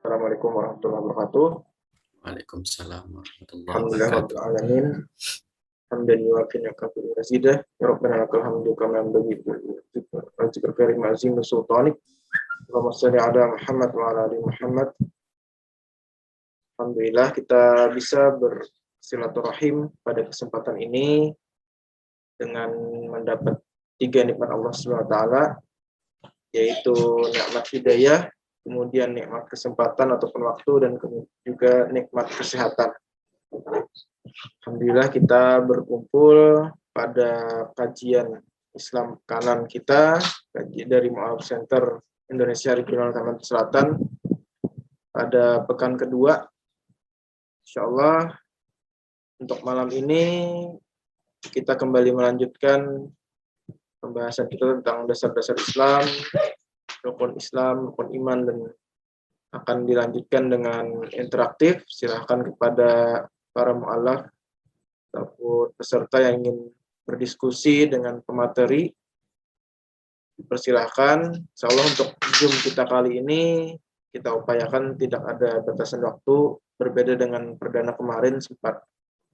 Assalamualaikum warahmatullahi wabarakatuh. Waalaikumsalam warahmatullahi Alhamdulillah wabarakatuh. rabbil alamin. Hamdan yuwafi ni'matahu wa mazidah. Ya Rabbana lakal hamdu kama yanbaghi li karim azim sultanik. Allahumma shalli ala Muhammad wa ala ali Muhammad. Alhamdulillah kita bisa bersilaturahim pada kesempatan ini dengan mendapat 3 nikmat Allah Subhanahu wa taala, yaitu nikmat hidayah, kemudian nikmat kesempatan ataupun waktu, dan juga nikmat kesehatan. Alhamdulillah kita berkumpul pada kajian Islam kanan kita dari Mu'alaf Center Indonesia Regional Kalimantan Selatan pada pekan kedua. Insyaallah untuk malam ini kita kembali melanjutkan pembahasan kita tentang dasar-dasar Islam, rukun iman, dan akan dilanjutkan dengan interaktif. Silahkan kepada para mu'alaf ataupun peserta yang ingin berdiskusi dengan pemateri, dipersilahkan. Insyaallah untuk Zoom kita kali ini kita upayakan tidak ada batasan waktu, berbeda dengan perdana kemarin sempat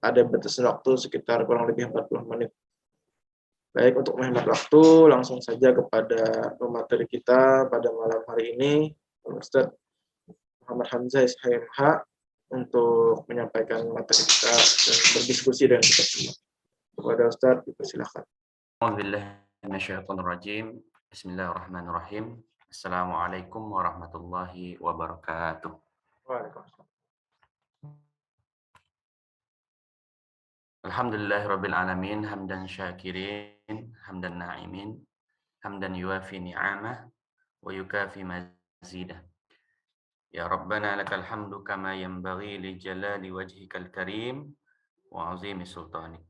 ada batasan waktu sekitar kurang lebih 40 menit. Baik, untuk menghemat waktu, langsung saja kepada pemateri kita pada malam hari ini, Ustaz Muhammad Hamzah SHMH, untuk menyampaikan materi kita dan berdiskusi dengan kita semua. Kepada Ustaz, dipersilakan. Bismillahirrahmanirrahim. Assalamualaikum warahmatullahi wabarakatuh. Waalaikumsalam. Alhamdulillahirabbil alamin, hamdan syakirin, hamdan na'imin, hamdan yuwafi ni'amah wa yukafi mazidah. Ya Rabbana lakal hamdu kama yanbaghi li jalali wajhikal karim wa 'azimi sultanik.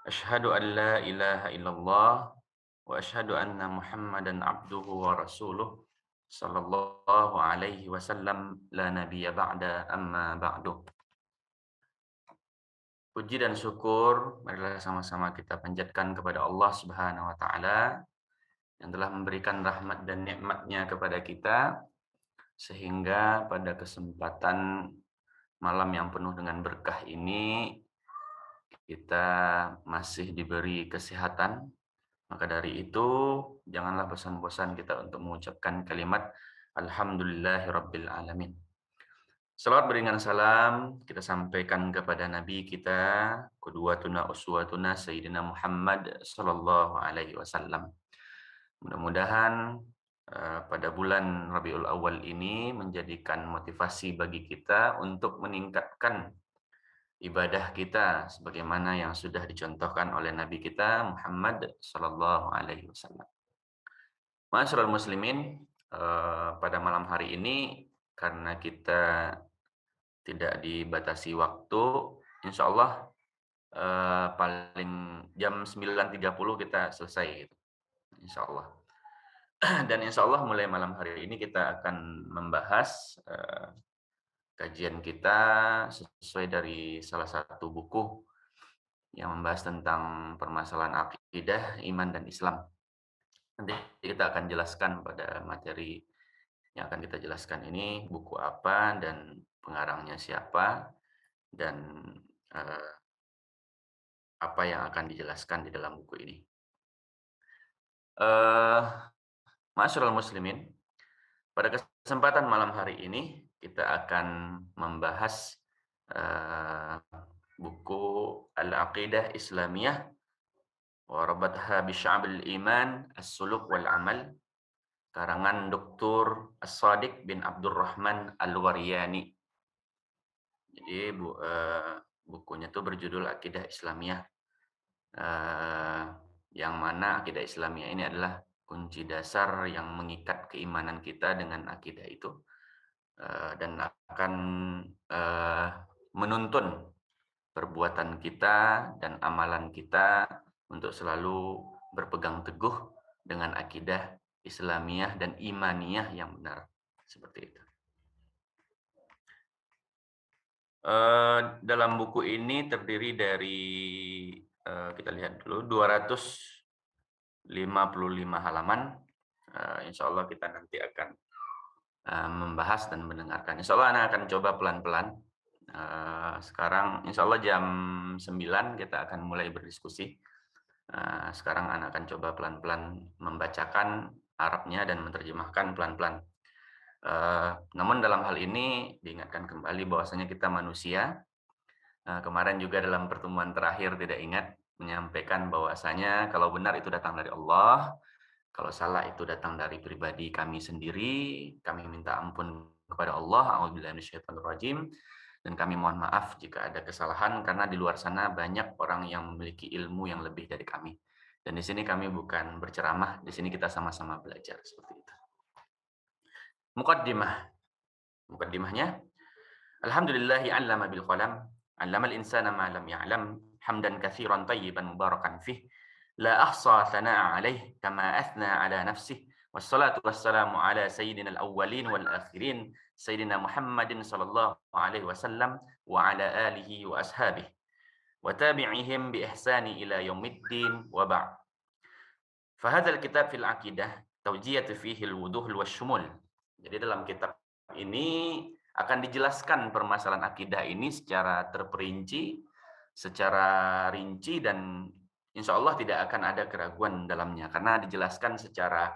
Asyhadu an la ilaha illallah wa asyhadu anna Muhammadan abduhu wa rasuluh sallallahu alaihi wasallam la nabiyya ba'da amma ba'du. Puji dan syukur marilah sama-sama kita panjatkan kepada Allah Subhanahu wa taala yang telah memberikan rahmat dan nikmat-Nya kepada kita sehingga pada kesempatan malam yang penuh dengan berkah ini kita masih diberi kesehatan. Maka dari itu janganlah bosan-bosan kita untuk mengucapkan kalimat Alhamdulillahirabbil alamin. Salawat beriringan salam kita sampaikan kepada Nabi kita, qudwatuna uswatuna Sayyidina Muhammad sallallahu alaihi wasallam. Mudah-mudahan pada bulan Rabiul Awal ini menjadikan motivasi bagi kita untuk meningkatkan ibadah kita sebagaimana yang sudah dicontohkan oleh Nabi kita Muhammad sallallahu alaihi wasallam. Ma'asyiral muslimin, pada malam hari ini karena kita tidak dibatasi waktu, insyaallah paling jam 9.30 kita selesai gitu. Insyaallah. Dan insyaallah mulai malam hari ini kita akan membahas kajian kita sesuai dari salah satu buku yang membahas tentang permasalahan akidah, iman, dan Islam. Nanti kita akan jelaskan pada materi yang akan kita jelaskan ini buku apa dan pengarangnya siapa dan apa yang akan dijelaskan di dalam buku ini. Ma'asyiral muslimin, pada kesempatan malam hari ini kita akan membahas buku Al-Aqidah Islamiyah wa Rabatha bi Sya'bil Iman As-Suluk wal Amal, karangan Dr. As-Shadiq bin Abdurrahman Al-Waryani. Jadi bukunya itu berjudul Aqidah Islamiyah, yang mana akidah Islamiyah ini adalah kunci dasar yang mengikat keimanan kita dengan akidah itu, dan akan menuntun perbuatan kita dan amalan kita untuk selalu berpegang teguh dengan akidah Islamiyah dan imaniyah yang benar, seperti itu. Dalam buku ini terdiri dari kita lihat dulu 255 halaman. Insya Allah kita nanti akan membahas dan mendengarkan. Insya Allah anak akan coba pelan-pelan. Sekarang insya Allah jam 9 kita akan mulai berdiskusi. Sekarang anak akan coba pelan-pelan membacakan Arabnya dan menerjemahkan pelan-pelan. Namun dalam hal ini diingatkan kembali bahwasanya kita manusia. Kemarin juga dalam pertemuan terakhir tidak ingat menyampaikan bahwasanya kalau benar itu datang dari Allah, kalau salah itu datang dari pribadi kami sendiri. Kami minta ampun kepada Allah, a'udzubillahi minasyaitonirrajim, dan kami mohon maaf jika ada kesalahan karena di luar sana banyak orang yang memiliki ilmu yang lebih dari kami. Dan di sini kami bukan berceramah, di sini kita sama-sama belajar seperti itu. Muqaddimahnya, alhamdulillahi 'allama bil qalam, 'allamal insana ma lam ya'lam, hamdan katsiran tayyiban mubarakan fih. لا أحصى ثناء عليه كما أثنى على نفسه والصلاة والسلام على سيدنا الأولين والآخرين سيدنا محمد صلى الله عليه وسلم وعلى آله وأصحابه وتابعهم بإحسان إلى يوم الدين وبعد فهذا الكتاب في العقيدة توجية فيه الوضوح والشمول. Jadi dalam kitab ini akan dijelaskan permasalahan akidah ini secara terperinci, secara rinci, dan insya Allah tidak akan ada keraguan dalamnya karena dijelaskan secara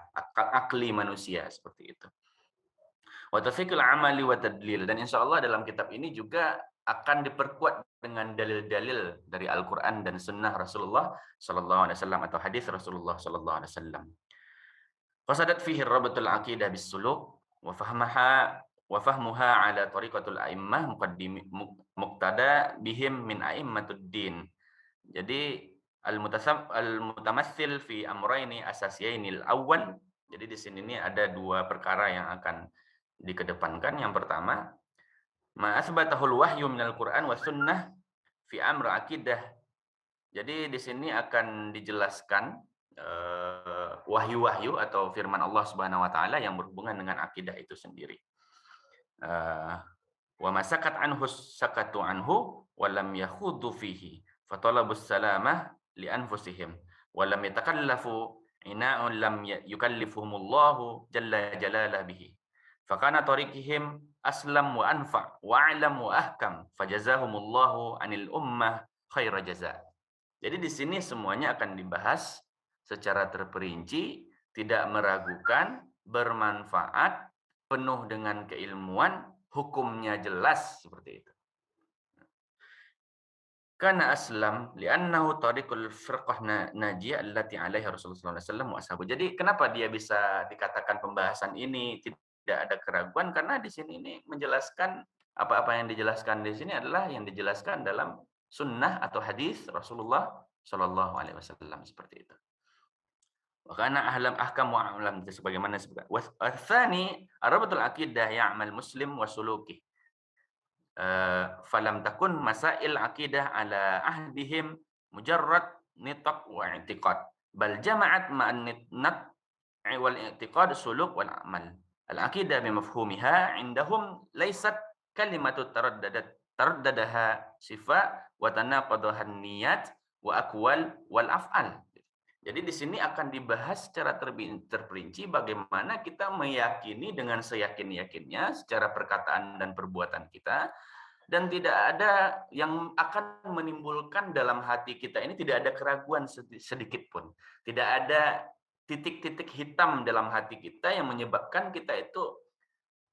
akli manusia seperti itu. Wa tawfiqul amali wa tadlil, dan insya Allah dalam kitab ini juga akan diperkuat dengan dalil-dalil dari Al-Quran dan Sunnah Rasulullah Sallallahu Alaihi Wasallam atau hadis Rasulullah Sallallahu Alaihi Wasallam. Qasadat fihi rabatul aqidah bis suluk wa fahmuha ala tariqatul a'immah muqtada bihim min a'immatud din. Jadi al-mutamassil fi amrayni asasiyainil awwal. Jadi di sini ini ada dua perkara yang akan dikedepankan. Yang pertama, ma asbatahul wahyu minal Qur'an was sunnah fi amr aqidah. Jadi di sini akan dijelaskan wahyu-wahyu atau firman Allah Subhanahu wa taala yang berhubungan dengan akidah itu sendiri. Wa masakat anhu sakatu anhu wa lam yakhudu fihi fatalabus salamah li anfusihim wa lam yatakallafu ina'un lam yukallifuhumullahu jalla jalalah bihi fakana tariqihim aslam wa anfa wa a'lam wa ahkam fajazahumullahu anil ummah khaira jaza. Jadi di sini semuanya akan dibahas secara terperinci, tidak meragukan, bermanfaat, penuh dengan keilmuan, hukumnya jelas seperti itu. Karena aslam li'annahu tariqul firqah najiyah allati 'alaiha Rasulullah sallallahu alaihi wasallam wa ashabu. Jadi kenapa dia bisa dikatakan pembahasan ini tidak ada keraguan, karena di sini ini menjelaskan apa-apa yang dijelaskan di sini adalah yang dijelaskan dalam sunnah atau hadis Rasulullah sallallahu alaihi wasallam seperti itu. Wa kana ahlam ahkam wa alam, sebagaimana disebutkan. Wa tsani arabatul aqidah ya'mal muslim wa suluki. Falam takun masail aqidah ala ahdihim mujarrad nitaq wa i'tiqad bal jama'at ma'an nitaq wal i'tiqad suluk wal amal. Al aqidah bi mafhumiha indahum laysat kalimatu taraddadaha sifa wa tanaqadaha niyat wa aqwal wal af'al. Jadi di sini akan dibahas secara terperinci bagaimana kita meyakini dengan seyakin-yakinnya secara perkataan dan perbuatan kita, dan tidak ada yang akan menimbulkan dalam hati kita ini tidak ada keraguan sedikit pun. Tidak ada titik-titik hitam dalam hati kita yang menyebabkan kita itu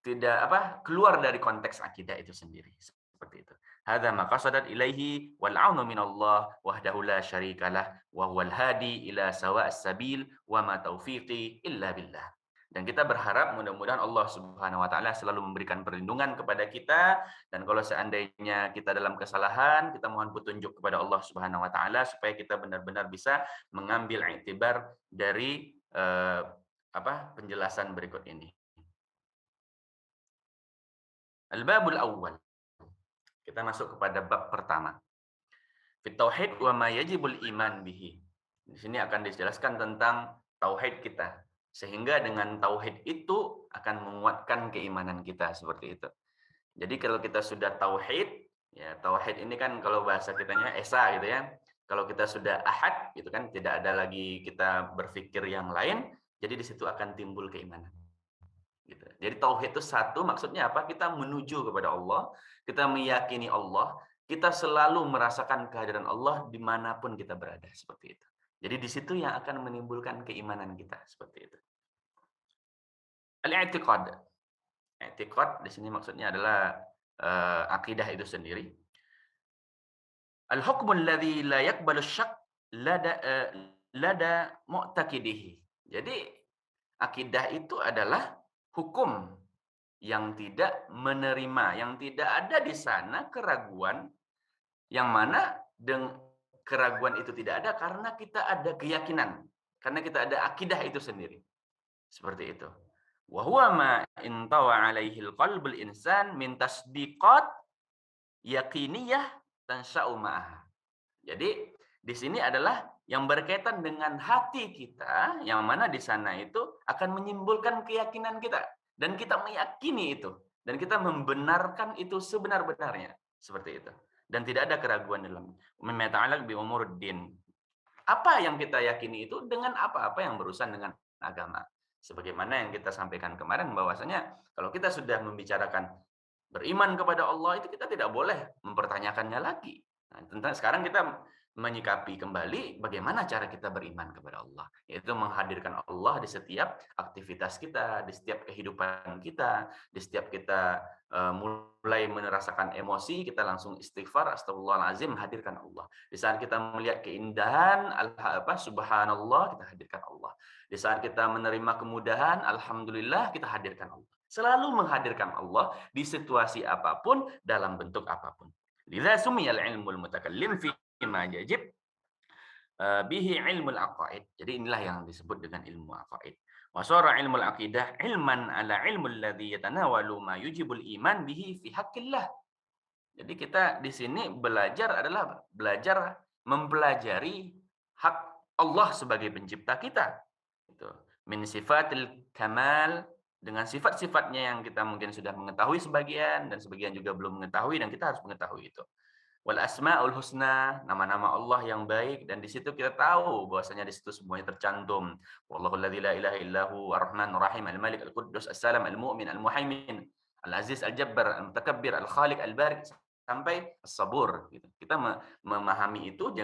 tidak keluar dari konteks akidah itu sendiri. Seperti itu. Hadza ma qasadat ilaihi wal aunu minallah wahdahu la syarikalah wa huwal hadi ila sawa'is sabil wa ma taufiqi illa billah. Dan kita berharap mudah-mudahan Allah Subhanahu wa taala selalu memberikan perlindungan kepada kita, dan kalau seandainya kita dalam kesalahan, kita mohon petunjuk kepada Allah Subhanahu wa taala supaya kita benar-benar bisa mengambil i'tibar dari penjelasan berikut ini. Al-babul awwal. Kita masuk kepada bab pertama. Fit tauhid wa ma yajibul iman bihi. Di sini akan dijelaskan tentang tauhid kita. Sehingga dengan tauhid itu akan menguatkan keimanan kita seperti itu. Jadi kalau kita sudah tauhid, ya tauhid ini kan kalau bahasa kitanya esa gitu ya. Kalau kita sudah ahad gitu kan, tidak ada lagi kita berpikir yang lain, jadi di situ akan timbul keimanan. Gitu. Jadi tauhid itu satu, maksudnya apa? Kita menuju kepada Allah, kita meyakini Allah, kita selalu merasakan kehadiran Allah dimanapun kita berada, seperti itu. Jadi di situ yang akan menimbulkan keimanan kita, seperti itu. Al-i'tiqad. I'tiqad di sini maksudnya adalah akidah itu sendiri. Al-hukmu alladzi la yaqbalu syak lada mu'taqidihi. Jadi akidah itu adalah hukum yang tidak menerima, yang tidak ada di sana keraguan, yang mana keraguan itu tidak ada karena kita ada keyakinan, karena kita ada akidah itu sendiri. Seperti itu. Wa huwa ma intawa alaihi qalbul insan min tasdiqat yaqiniyah tansha'u ma'aha. Jadi di sini adalah yang berkaitan dengan hati kita, yang mana di sana itu akan menyimpulkan keyakinan kita dan kita meyakini itu dan kita membenarkan itu sebenar-benarnya, seperti itu. Dan tidak ada keraguan dalam ta'alluq bi umuruddin. Apa yang kita yakini itu dengan apa-apa yang berurusan dengan agama. Sebagaimana yang kita sampaikan kemarin bahwasanya kalau kita sudah membicarakan beriman kepada Allah itu kita tidak boleh mempertanyakannya lagi. Nah, tentang sekarang kita menyikapi kembali bagaimana cara kita beriman kepada Allah, yaitu menghadirkan Allah di setiap aktivitas kita, di setiap kehidupan kita, di setiap kita mulai merasakan emosi, kita langsung istighfar, astagfirullahalazim, hadirkan Allah. Di saat kita melihat keindahan, subhanallah, kita hadirkan Allah. Di saat kita menerima kemudahan, alhamdulillah, kita hadirkan Allah. Selalu menghadirkan Allah di situasi apapun, dalam bentuk apapun. Lidza sumiyal ilmul mutakallim fi ma yajib bihi ilmul aqaid. Jadi inilah yang disebut dengan ilmu aqaid. Wa shara ilmul aqidah ilman ala ilmul ladzi yatanawalu ma yujibul iman bihi fi haqqillah. Jadi kita di sini belajar adalah belajar mempelajari hak Allah sebagai pencipta kita. Itu min sifatil kamal, dengan sifat-sifatnya yang kita mungkin sudah mengetahui sebagian dan sebagian juga belum mengetahui dan kita harus mengetahui itu. Wal asmaul husna, nama-nama Allah yang baik, dan di situ kita tahu bahwasanya di situ semuanya tercantum. Wallahul ladzi la ilaha illahu arrahmanur rahim al-malik al-quddus as-salam al-mu'min al-muhaimin al-aziz al-jabbar al-mutakabbir al-khaliq al-barik sampai as-sabur gitu. Kita memahami itu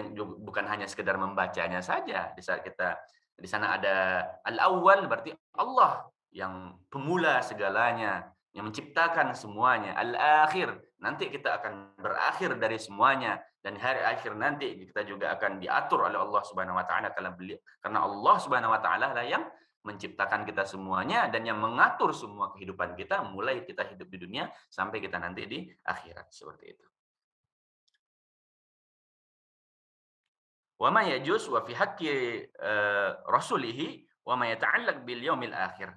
bukan hanya sekedar membacanya saja. Di saat kita di sana ada al-awwal berarti Allah yang pemula segalanya, yang menciptakan semuanya. Al-akhir, nanti kita akan berakhir dari semuanya, dan hari akhir nanti kita juga akan diatur oleh Allah Subhanahu wa taala karena Allah Subhanahu wa taala lah yang menciptakan kita semuanya dan yang mengatur semua kehidupan kita mulai kita hidup di dunia sampai kita nanti di akhirat, seperti itu. Wa ma yajuz wa fi haqqi rasulihi wa ma yata'allaq bil yaumil akhir.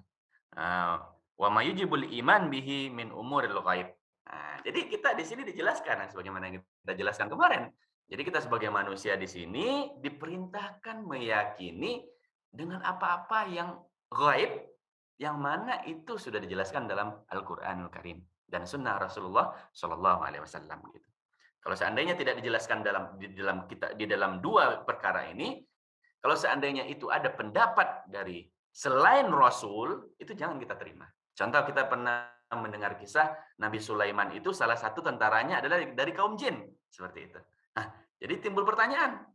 Wa ma yujibul iman bihi min umuril ghaib. Nah, jadi kita di sini dijelaskan sebagaimana yang kita jelaskan kemarin. Jadi kita sebagai manusia di sini diperintahkan meyakini dengan apa-apa yang ghaib, yang mana itu sudah dijelaskan dalam Al-Qur'anul Karim dan sunnah Rasulullah Shallallahu alaihi wasallam gitu. Kalau seandainya tidak dijelaskan di dalam dua perkara ini, kalau seandainya itu ada pendapat dari selain Rasul, itu jangan kita terima. Contoh, kita pernah mendengar kisah Nabi Sulaiman itu salah satu tentaranya adalah dari kaum jin, seperti itu. Nah, jadi timbul pertanyaan,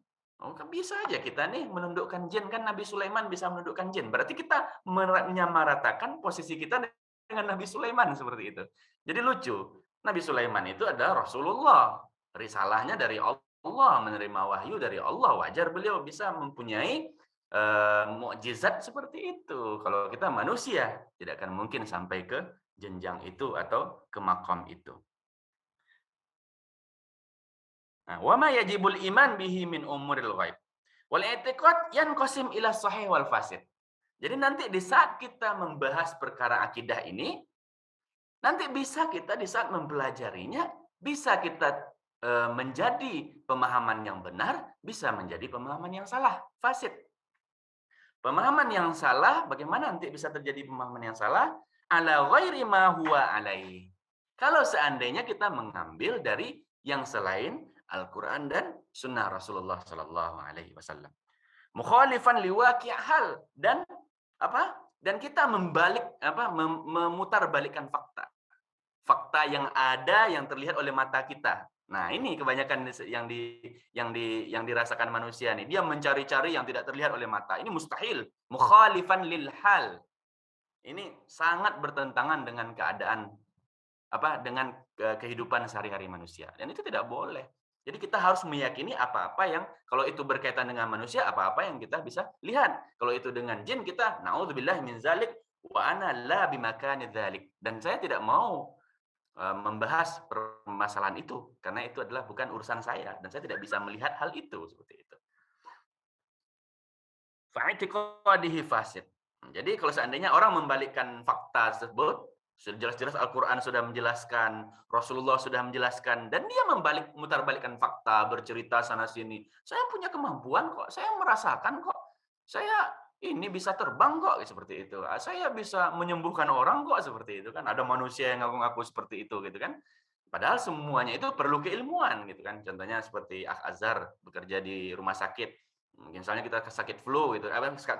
oh kan bisa aja kita nih menundukkan jin, kan Nabi Sulaiman bisa menundukkan jin. Berarti kita menyamaratakan posisi kita dengan Nabi Sulaiman, seperti itu. Jadi lucu, Nabi Sulaiman itu adalah Rasulullah, risalahnya dari Allah, menerima wahyu dari Allah, wajar beliau bisa mempunyai mukjizat seperti itu. Kalau kita manusia tidak akan mungkin sampai ke jenjang itu atau ke makom itu. Nah, wa ma yajibul iman bihi min umuril ghaib. Wal i'tiqad yanqasim ila sahih wal fasid. Jadi nanti di saat kita membahas perkara akidah ini, nanti bisa kita di saat mempelajarinya, bisa kita menjadi pemahaman yang benar, bisa menjadi pemahaman yang salah, fasid. Pemahaman yang salah, bagaimana nanti bisa terjadi pemahaman yang salah? Ala ghairi ma huwa alaihi. Kalau seandainya kita mengambil dari yang selain Al-Quran dan Sunnah Rasulullah Sallallahu Alaihi Wasallam, mukhalifan liwaqi' hal, dan Dan kita memutarbalikkan fakta. Fakta yang ada yang terlihat oleh mata kita. Nah, ini kebanyakan yang dirasakan manusia nih. Dia mencari-cari yang tidak terlihat oleh mata. Ini mustahil, mukhalifan lil hal. Ini sangat bertentangan dengan keadaan dengan kehidupan sehari-hari manusia. Dan itu tidak boleh. Jadi kita harus meyakini apa-apa yang kalau itu berkaitan dengan manusia, apa-apa yang kita bisa lihat. Kalau itu dengan jin, kita naudzubillah min zalik wa ana la bimakani dzalik. Dan saya tidak mau membahas permasalahan itu karena itu adalah bukan urusan saya dan saya tidak bisa melihat hal itu seperti itu. Fa'itiqadihi fasid. Jadi kalau seandainya orang membalikkan fakta tersebut, sudah jelas-jelas Al-Quran sudah menjelaskan, Rasulullah sudah menjelaskan, dan dia mutarbalikkan fakta, bercerita sana sini. Saya punya kemampuan kok, saya merasakan kok, saya ini bisa terbang kok, seperti itu. Saya bisa menyembuhkan orang kok, seperti itu kan. Ada manusia yang ngaku-ngaku seperti itu, gitu kan. Padahal semuanya itu perlu keilmuan, gitu kan. Contohnya seperti Akh Azhar bekerja di rumah sakit. Misalnya kita sakit flu, gitu,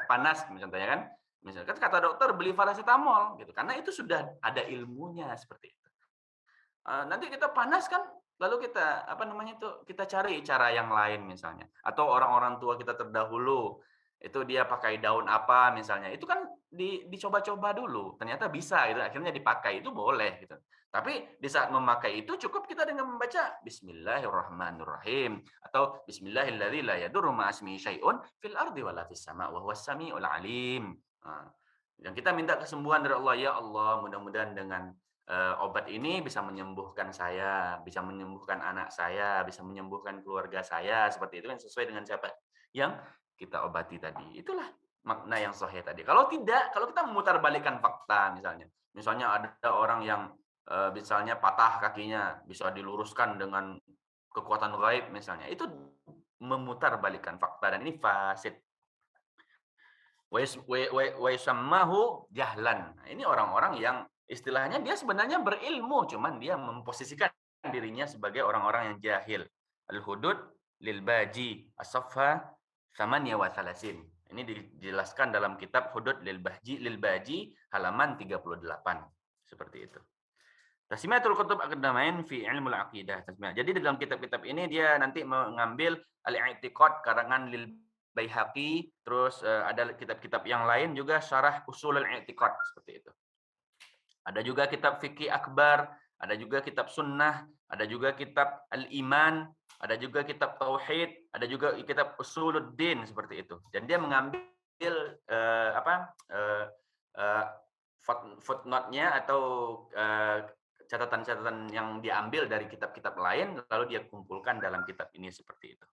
panas, contohnya kan. Misalkan kata dokter beli paracetamol, gitu. Karena itu sudah ada ilmunya seperti itu. Nanti kita panas kan, lalu kita kita cari cara yang lain misalnya. Atau orang-orang tua kita terdahulu itu dia pakai daun apa misalnya, itu kan dicoba-coba dulu, ternyata bisa gitu, akhirnya dipakai, itu boleh gitu. Tapi di saat memakai itu cukup kita dengan membaca Bismillahirrahmanirrahim atau Bismillahilladzi la yadurru ma'asmihi syai'un fil ardi wala fis sama' wa huwas samiul alim. Dan kita minta kesembuhan dari Allah, ya Allah, mudah-mudahan dengan obat ini bisa menyembuhkan saya, bisa menyembuhkan anak saya, bisa menyembuhkan keluarga saya, seperti itu kan sesuai dengan siapa yang kita obati tadi. Itulah makna yang sahih tadi. Kalau tidak, kalau kita memutarbalikkan fakta misalnya ada orang yang misalnya patah kakinya bisa diluruskan dengan kekuatan gaib misalnya, itu memutarbalikkan fakta dan ini fasid. Wa yusammahu jahlan. Nah, ini orang-orang yang istilahnya dia sebenarnya berilmu, cuman dia memposisikan dirinya sebagai orang-orang yang jahil. Al-hudud lil baji as-safha 38. Ini dijelaskan dalam kitab Hudud lil baji halaman 38. Seperti itu. Tasmiyatul kutub aqdamain fi ilmul aqidah. Jadi dalam kitab-kitab ini dia nanti mengambil al-i'tiqad karangan lil Baihaqi, terus ada kitab-kitab yang lain juga syarah usulul i'tiqad seperti itu. Ada juga kitab fikih akbar, ada juga kitab sunnah, ada juga kitab al-iman, ada juga kitab tauhid, ada juga kitab usuluddin seperti itu. Dan dia mengambil footnote-nya atau catatan-catatan yang diambil dari kitab-kitab lain lalu dia kumpulkan dalam kitab ini seperti itu.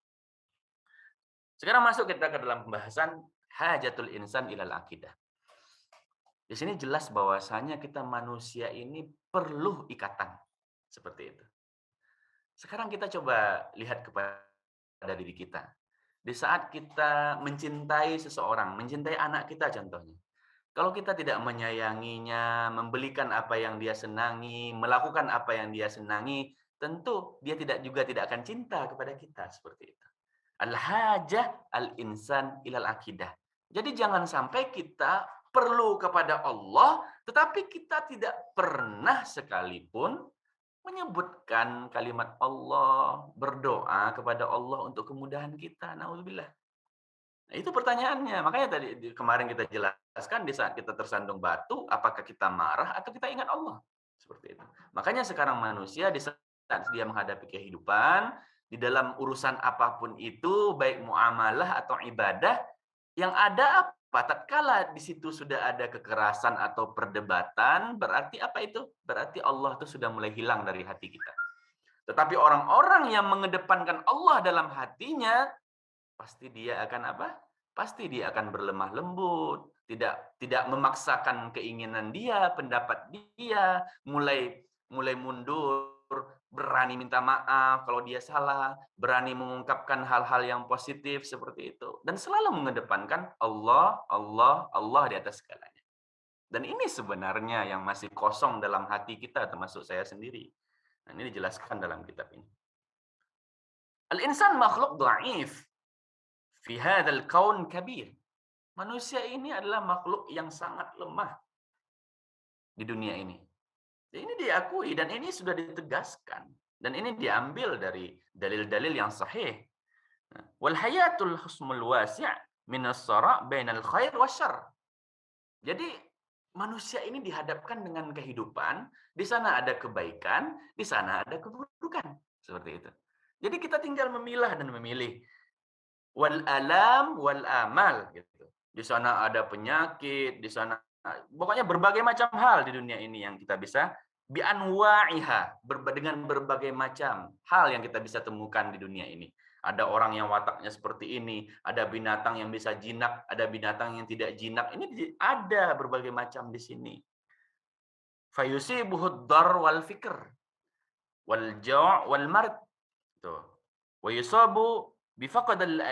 Sekarang masuk kita ke dalam pembahasan hajatul insan ilal akidah. Di sini jelas bahwasanya kita manusia ini perlu ikatan. Seperti itu. Sekarang kita coba lihat kepada diri kita. Di saat kita mencintai seseorang, mencintai anak kita contohnya. Kalau kita tidak menyayanginya, membelikan apa yang dia senangi, melakukan apa yang dia senangi, tentu dia juga tidak akan cinta kepada kita seperti itu. Al-hajah al-insan ilal akidah. Jadi jangan sampai kita perlu kepada Allah, tetapi kita tidak pernah sekalipun menyebutkan kalimat Allah, berdoa kepada Allah untuk kemudahan kita. Nauzubillah. Nah, itu pertanyaannya. Makanya tadi kemarin kita jelaskan di saat kita tersandung batu, apakah kita marah atau kita ingat Allah? Seperti itu. Makanya sekarang manusia di saat dia menghadapi kehidupan, di dalam urusan apapun itu, baik muamalah atau ibadah, yang ada apa? Tatkala di situ sudah ada kekerasan atau perdebatan, berarti apa itu? Berarti Allah itu sudah mulai hilang dari hati kita. Tetapi orang-orang yang mengedepankan Allah dalam hatinya, pasti dia akan apa? Pasti dia akan berlemah lembut, tidak memaksakan keinginan dia, pendapat dia, mulai mundur, berani minta maaf kalau dia salah, berani mengungkapkan hal-hal yang positif seperti itu, dan selalu mengedepankan Allah, Allah, Allah di atas segalanya. Dan ini sebenarnya yang masih kosong dalam hati kita, termasuk saya sendiri. Nah, ini dijelaskan dalam kitab ini. Al-insan makhluk dhaif fi hadzal kaun kabir. Manusia ini adalah makhluk yang sangat lemah di dunia ini. Ini diakui dan ini sudah ditegaskan. Dan ini diambil dari dalil-dalil yang sahih. Wal hayatul husmul wasi' minas sara' bainal khair wasyarr. Jadi manusia ini dihadapkan dengan kehidupan, di sana ada kebaikan, di sana ada keburukan. Seperti itu. Jadi kita tinggal memilah dan memilih. Wal alam wal amal gitu. Di sana ada penyakit, di sana pokoknya berbagai macam hal di dunia ini yang kita bisa bi anwa'iha, dengan berbagai macam hal yang kita bisa temukan di dunia ini. Ada orang yang wataknya seperti ini, ada binatang yang bisa jinak, ada binatang yang tidak jinak. Ini ada berbagai macam di sini. Fayusibuhud dar wal fikr wal ja' wal mard. Tuh. Wa yusabu bi faqadil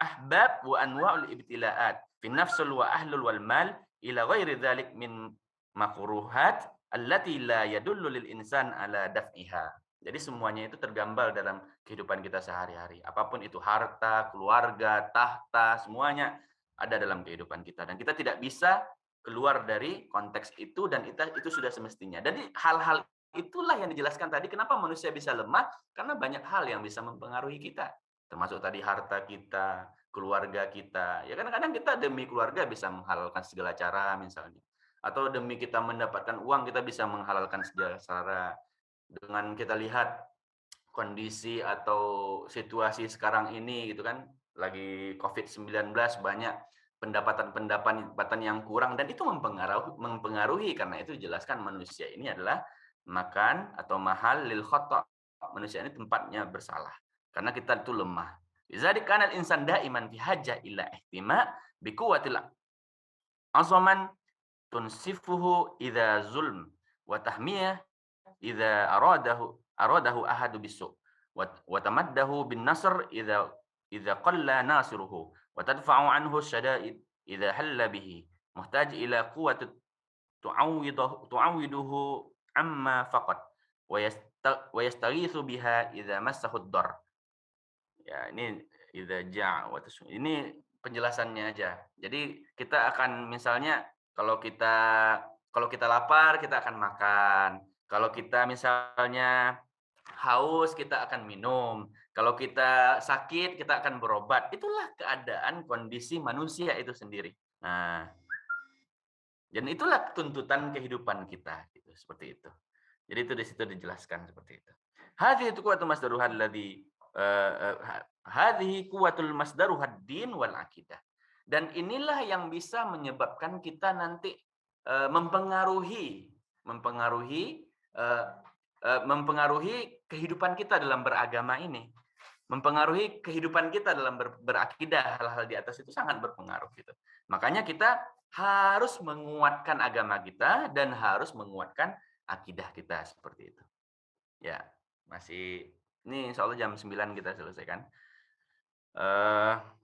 ahbab wa anwa'ul ibtila'at fi nafsul wa ahlul wal mal ila ghairi dzalik min makruhat allati la yadullu lil insan ala daf'iha. Jadi semuanya itu tergambar dalam kehidupan kita sehari-hari. Apapun itu harta, keluarga, tahta, semuanya ada dalam kehidupan kita dan kita tidak bisa keluar dari konteks itu dan itu sudah semestinya. Jadi hal-hal itulah yang dijelaskan tadi kenapa manusia bisa lemah karena banyak hal yang bisa mempengaruhi kita. Termasuk tadi harta kita, keluarga kita. Ya kadang-kadang kita demi keluarga bisa menghalalkan segala cara misalnya. Atau demi kita mendapatkan uang kita bisa menghalalkan segala cara. Dengan kita lihat kondisi atau situasi sekarang ini gitu kan, lagi COVID-19 banyak pendapatan yang kurang dan itu mempengaruhi karena itu dijelaskan manusia ini adalah makan atau mahal lil khata'. Manusia ini tempatnya bersalah karena kita itu lemah. Lidzalik kana al-insan daiman fi hajah ila ihtima bi quwwatil azaman tunsifuhu idza zulm wa tahmiyah idza aradahu ahadu bisu wa tamaddahu bin nasr idza qalla nasiruhu wa tadfa'u anhu syada'id idza halla bihi muhtaj ila quwwati tu'awwiduhu amma faqat wa yastaghitsu biha idza massahu ad-dar. Ya, ini idza ja'a wa ini penjelasannya aja. Jadi kita akan misalnya kalau kita lapar kita akan makan. Kalau kita misalnya haus kita akan minum. Kalau kita sakit kita akan berobat. Itulah keadaan kondisi manusia itu sendiri. Nah, dan itulah tuntutan kehidupan kita gitu, seperti itu. Jadi itu di situ dijelaskan seperti itu. Hadhihi quwwatul masdaruha alladhi hadhihi quwwatul masdaruha ad-din wal aqidah. Dan inilah yang bisa menyebabkan kita nanti mempengaruhi kehidupan kita dalam beragama ini. Mempengaruhi kehidupan kita dalam berakidah, hal-hal di atas itu sangat berpengaruh gitu. Makanya kita harus menguatkan agama kita dan harus menguatkan akidah kita seperti itu. Ya, masih ini insya Allah jam 9 kita selesaikan.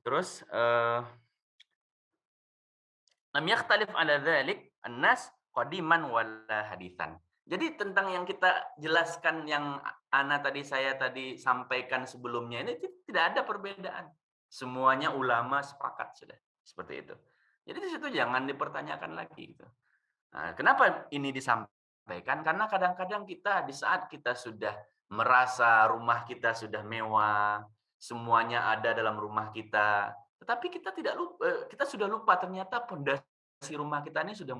Terus lam yakhtalif ala dzalik an-nas qadiman wala haditsan. Jadi tentang yang kita jelaskan yang saya tadi sampaikan sebelumnya ini tidak ada perbedaan. Semuanya ulama sepakat sudah seperti itu. Jadi di situ jangan dipertanyakan lagi gitu. Nah, kenapa ini disampaikan? Karena kadang-kadang kita di saat kita sudah merasa rumah kita sudah mewah, semuanya ada dalam rumah kita, tetapi kita sudah lupa ternyata pondasi rumah kita ini sudah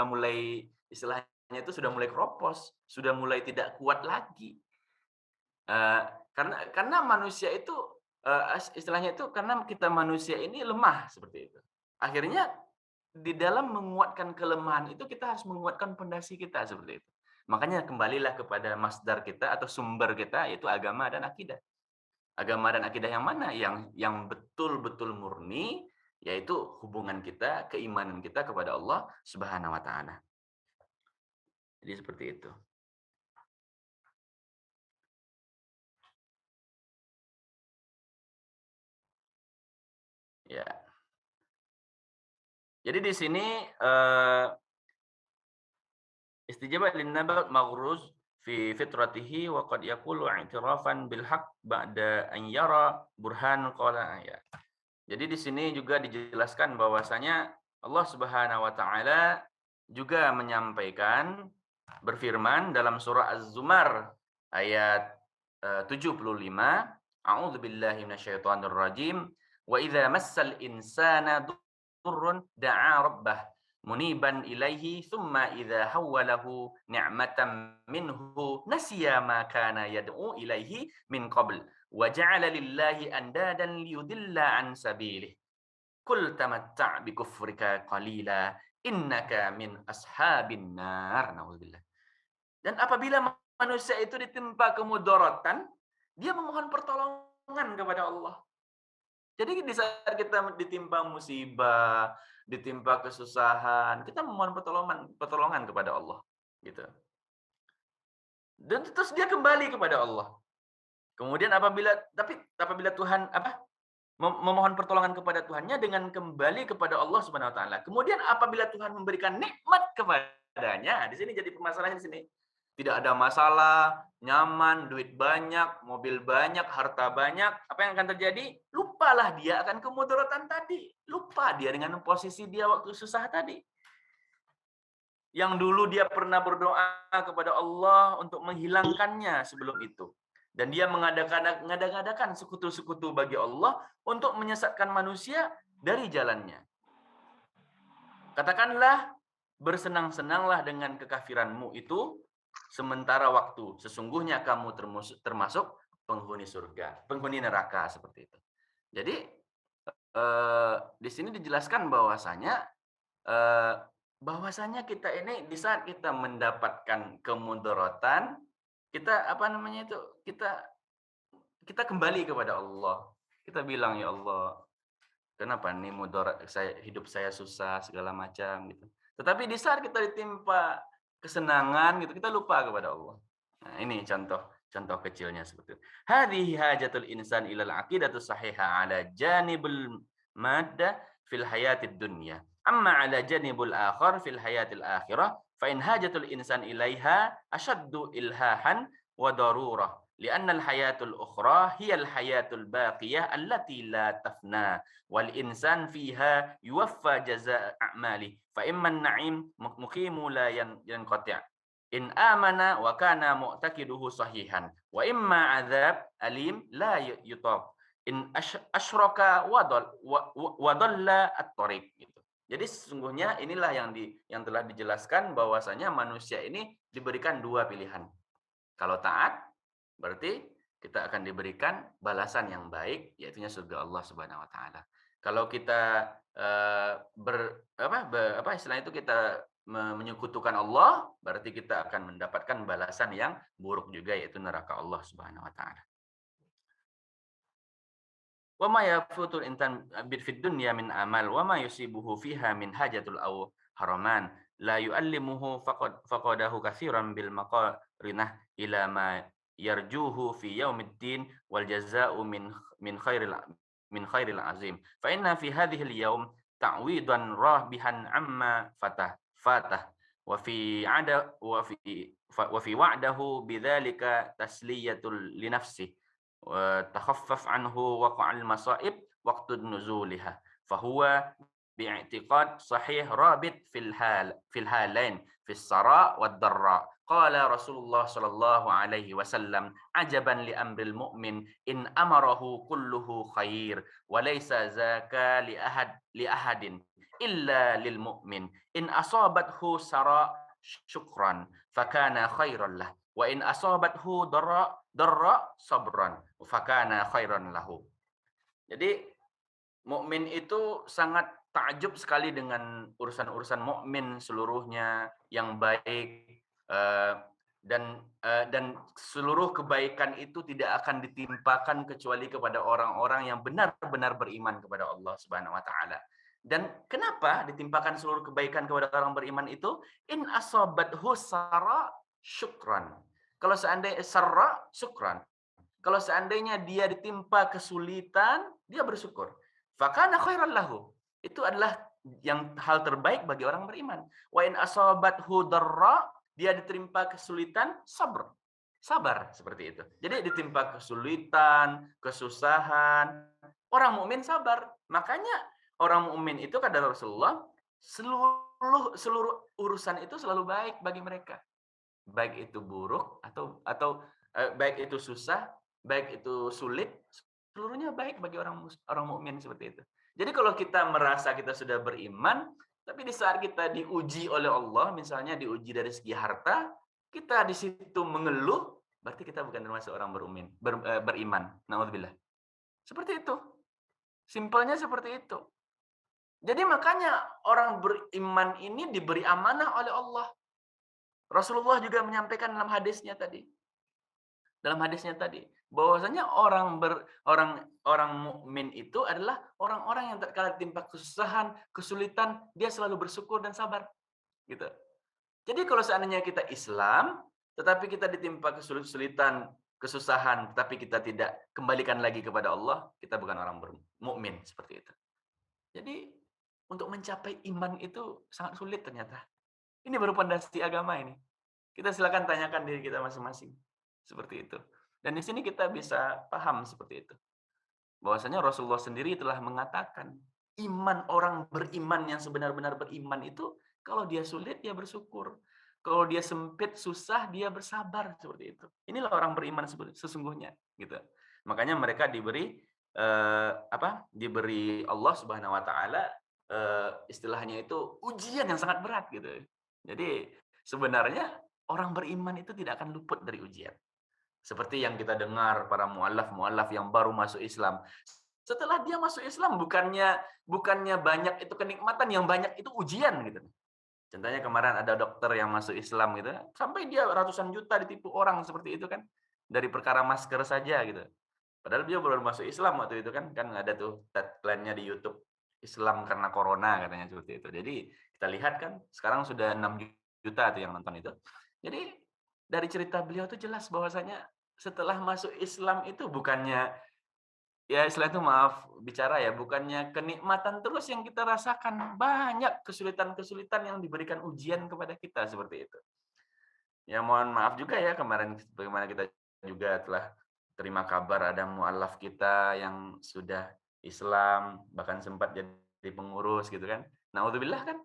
mulai istilahnya itu sudah mulai keropos, sudah mulai tidak kuat lagi. Karena manusia itu istilahnya itu karena kita manusia ini lemah seperti itu. Akhirnya di dalam menguatkan kelemahan itu kita harus menguatkan pondasi kita seperti itu. Makanya kembalilah kepada masdar kita atau sumber kita yaitu agama dan akidah. Agama dan akidah yang mana? Yang betul-betul murni yaitu hubungan kita, keimanan kita kepada Allah Subhanahu wa taala. Jadi seperti itu. Ya. Jadi di sini istijabah lin nabat maghruz fi fitratihi wa qad yaqulu i'tirafan bil haqq ba'da an yara burhan qala ya. Jadi di sini juga dijelaskan bahwasanya Allah Subhanahu wa taala juga menyampaikan berfirman dalam surah Az-Zumar ayat 75, A'udzubillahi minasyaitonir rajim, wa idza massal insana durrun da'a rabbah muniban ilaihi thumma idza hawwalahu ni'matan minhu nasiya ma kana yad'u ilaihi min qabl wa ja'ala lillahi andadan liyudilla an sabilih. Qul tamatta' bi kufrika qalila innaka min ashabin nar. Nauzubillah. Dan apabila manusia itu ditimpa kemudaratan, dia memohon pertolongan kepada Allah. Jadi di saat kita ditimpa musibah, ditimpa kesusahan, kita memohon pertolongan kepada Allah, gitu. Dan terus dia kembali kepada Allah. Kemudian apabila Tuhan memohon pertolongan kepada Tuhannya dengan kembali kepada Allah Subhanahu wa taala. Kemudian apabila Tuhan memberikan nikmat kepadanya, di sini jadi permasalahan di sini. Tidak ada masalah, nyaman, duit banyak, mobil banyak, harta banyak, apa yang akan terjadi? Lupalah dia akan kemudaratan tadi. Lupa dia dengan posisi dia waktu susah tadi. Yang dulu dia pernah berdoa kepada Allah untuk menghilangkannya sebelum itu. Dan dia mengadakan sekutu-sekutu bagi Allah untuk menyesatkan manusia dari jalannya. Katakanlah, bersenang-senanglah dengan kekafiranmu itu sementara waktu. Sesungguhnya kamu termasuk penghuni surga, penghuni neraka, seperti itu. Jadi, di sini dijelaskan bahwasanya kita ini di saat kita mendapatkan kemudaratan, kita kembali kepada Allah. Kita bilang, ya Allah, kenapa nih mudarat hidup saya susah segala macam gitu. Tetapi di saat kita ditimpa kesenangan gitu, kita lupa kepada Allah. Nah, ini contoh kecilnya seperti itu. Hadhihi hajatul insan ilal aqidatu sahihah ala janibul madda fil hayatid dunya. Amma ala janibul akhar fil hayatil akhirah fa in hajatul insan ilaiha ashaddu ilhahan wa darurah. لأن الحياة الأخرى هي الحياة الباقية التي لا تفنى والإنسان فيها يوفى جزاء أعماله فإما النعيم مقيم لا ينقطع إن آمن وكان معتقده صحيحا وإما عذاب أليم لا يطاق إن أشرك وضل الطريق. Jadi sesungguhnya inilah yang telah dijelaskan bahwasanya manusia ini diberikan dua pilihan. Kalau taat, berarti kita akan diberikan balasan yang baik, yaitu surga Allah Subhanahu wa taala. Kalau kita istilahnya itu kita menyekutukan Allah, berarti kita akan mendapatkan balasan yang buruk juga, yaitu neraka Allah Subhanahu wa taala. Wa ma yafutul insan fid dunya min amal wa ma yusibuhu fiha min hajatul aw haraman la yuallimuhu faqadahu katsiran bil maqarinah ila ma yarjuhu fi yaumiddin wal jazaa'u min khairil azim fa inna fi hadhihi al yaum ta'widan rabihan amma fatah wa fi wa'dahu bidzalika tasliyatul li nafsi wa takhaffaf anhu waqa'al masaib waqtud nuzuliha fa huwa bi'tiqad sahih rabit fil halain fis sara wad darra. Qala Rasulullah sallallahu alaihi wasallam ajaban li amril mu'min in amarahu kulluhu khair wa laysa zaka li ahadin illa lil mu'min in asabathu sara syukran fakana khairan lah wa in asabathu darra sabran fakana khairan lahu. Jadi mukmin itu sangat takjub sekali dengan urusan-urusan mukmin seluruhnya yang baik. Dan seluruh kebaikan itu tidak akan ditimpakan kecuali kepada orang-orang yang benar-benar beriman kepada Allah Subhanahu wa taala. Dan kenapa ditimpakan seluruh kebaikan kepada orang beriman itu? In asabathu sarra syukran. Kalau seandainya sarra syukran. Kalau seandainya dia ditimpa kesulitan, dia bersyukur. Fakana khairan lahu. Itu adalah hal terbaik bagi orang beriman. Wa in asabathu darra, dia ditimpa kesulitan, sabar seperti itu. Jadi ditimpa kesulitan, kesusahan, Orang mukmin sabar. Makanya orang mukmin itu kata Rasulullah, seluruh urusan itu selalu baik bagi mereka. Baik itu buruk atau baik itu susah, baik itu sulit, seluruhnya baik bagi orang mukmin seperti itu. Jadi kalau kita merasa kita sudah beriman, tapi di saat kita diuji oleh Allah, misalnya diuji dari segi harta, kita di situ mengeluh, berarti kita bukan termasuk orang beriman. Nauzubillah. Seperti itu. Simpelnya seperti itu. Jadi makanya orang beriman ini diberi amanah oleh Allah. Rasulullah juga menyampaikan dalam hadisnya tadi. Bahwasanya orang mukmin itu adalah orang-orang yang tatkala ditimpa kesusahan, kesulitan, dia selalu bersyukur dan sabar, gitu. Jadi kalau seandainya kita Islam, tetapi kita ditimpa kesulitan, kesusahan, tetapi kita tidak kembalikan lagi kepada Allah, kita bukan orang mukmin seperti itu. Jadi untuk mencapai iman itu sangat sulit ternyata. Ini baru pondasi agama ini. Kita silakan tanyakan diri kita masing-masing. Seperti itu. Dan di sini kita bisa paham seperti itu. Bahwasanya Rasulullah sendiri telah mengatakan, iman orang beriman yang sebenar-benar beriman itu, kalau dia sulit, dia bersyukur. Kalau dia sempit, susah, dia bersabar. Seperti itu. Inilah orang beriman sesungguhnya. Gitu. Makanya mereka diberi diberi Allah Subhanahu Wa Taala istilahnya itu ujian yang sangat berat gitu. Jadi sebenarnya orang beriman itu tidak akan luput dari ujian. Seperti yang kita dengar para mu'allaf yang baru masuk Islam. Setelah dia masuk Islam bukannya banyak itu kenikmatan, yang banyak itu ujian gitu. Contohnya kemarin ada dokter yang masuk Islam gitu, sampai dia ratusan juta ditipu orang seperti itu kan, dari perkara masker saja gitu. Padahal dia baru masuk Islam waktu itu kan ada tuh tagline-nya di YouTube, Islam karena corona katanya seperti itu. Jadi kita lihat kan sekarang sudah 6 juta tuh yang nonton itu. Jadi dari cerita beliau tuh jelas bahwasanya setelah masuk Islam itu bukannya ya istilah itu maaf bicara ya, bukannya kenikmatan terus yang kita rasakan, banyak kesulitan-kesulitan yang diberikan ujian kepada kita seperti itu. Ya mohon maaf juga ya kemarin bagaimana kita juga telah terima kabar ada mualaf kita yang sudah Islam, bahkan sempat jadi pengurus gitu kan. Naudzubillah kan.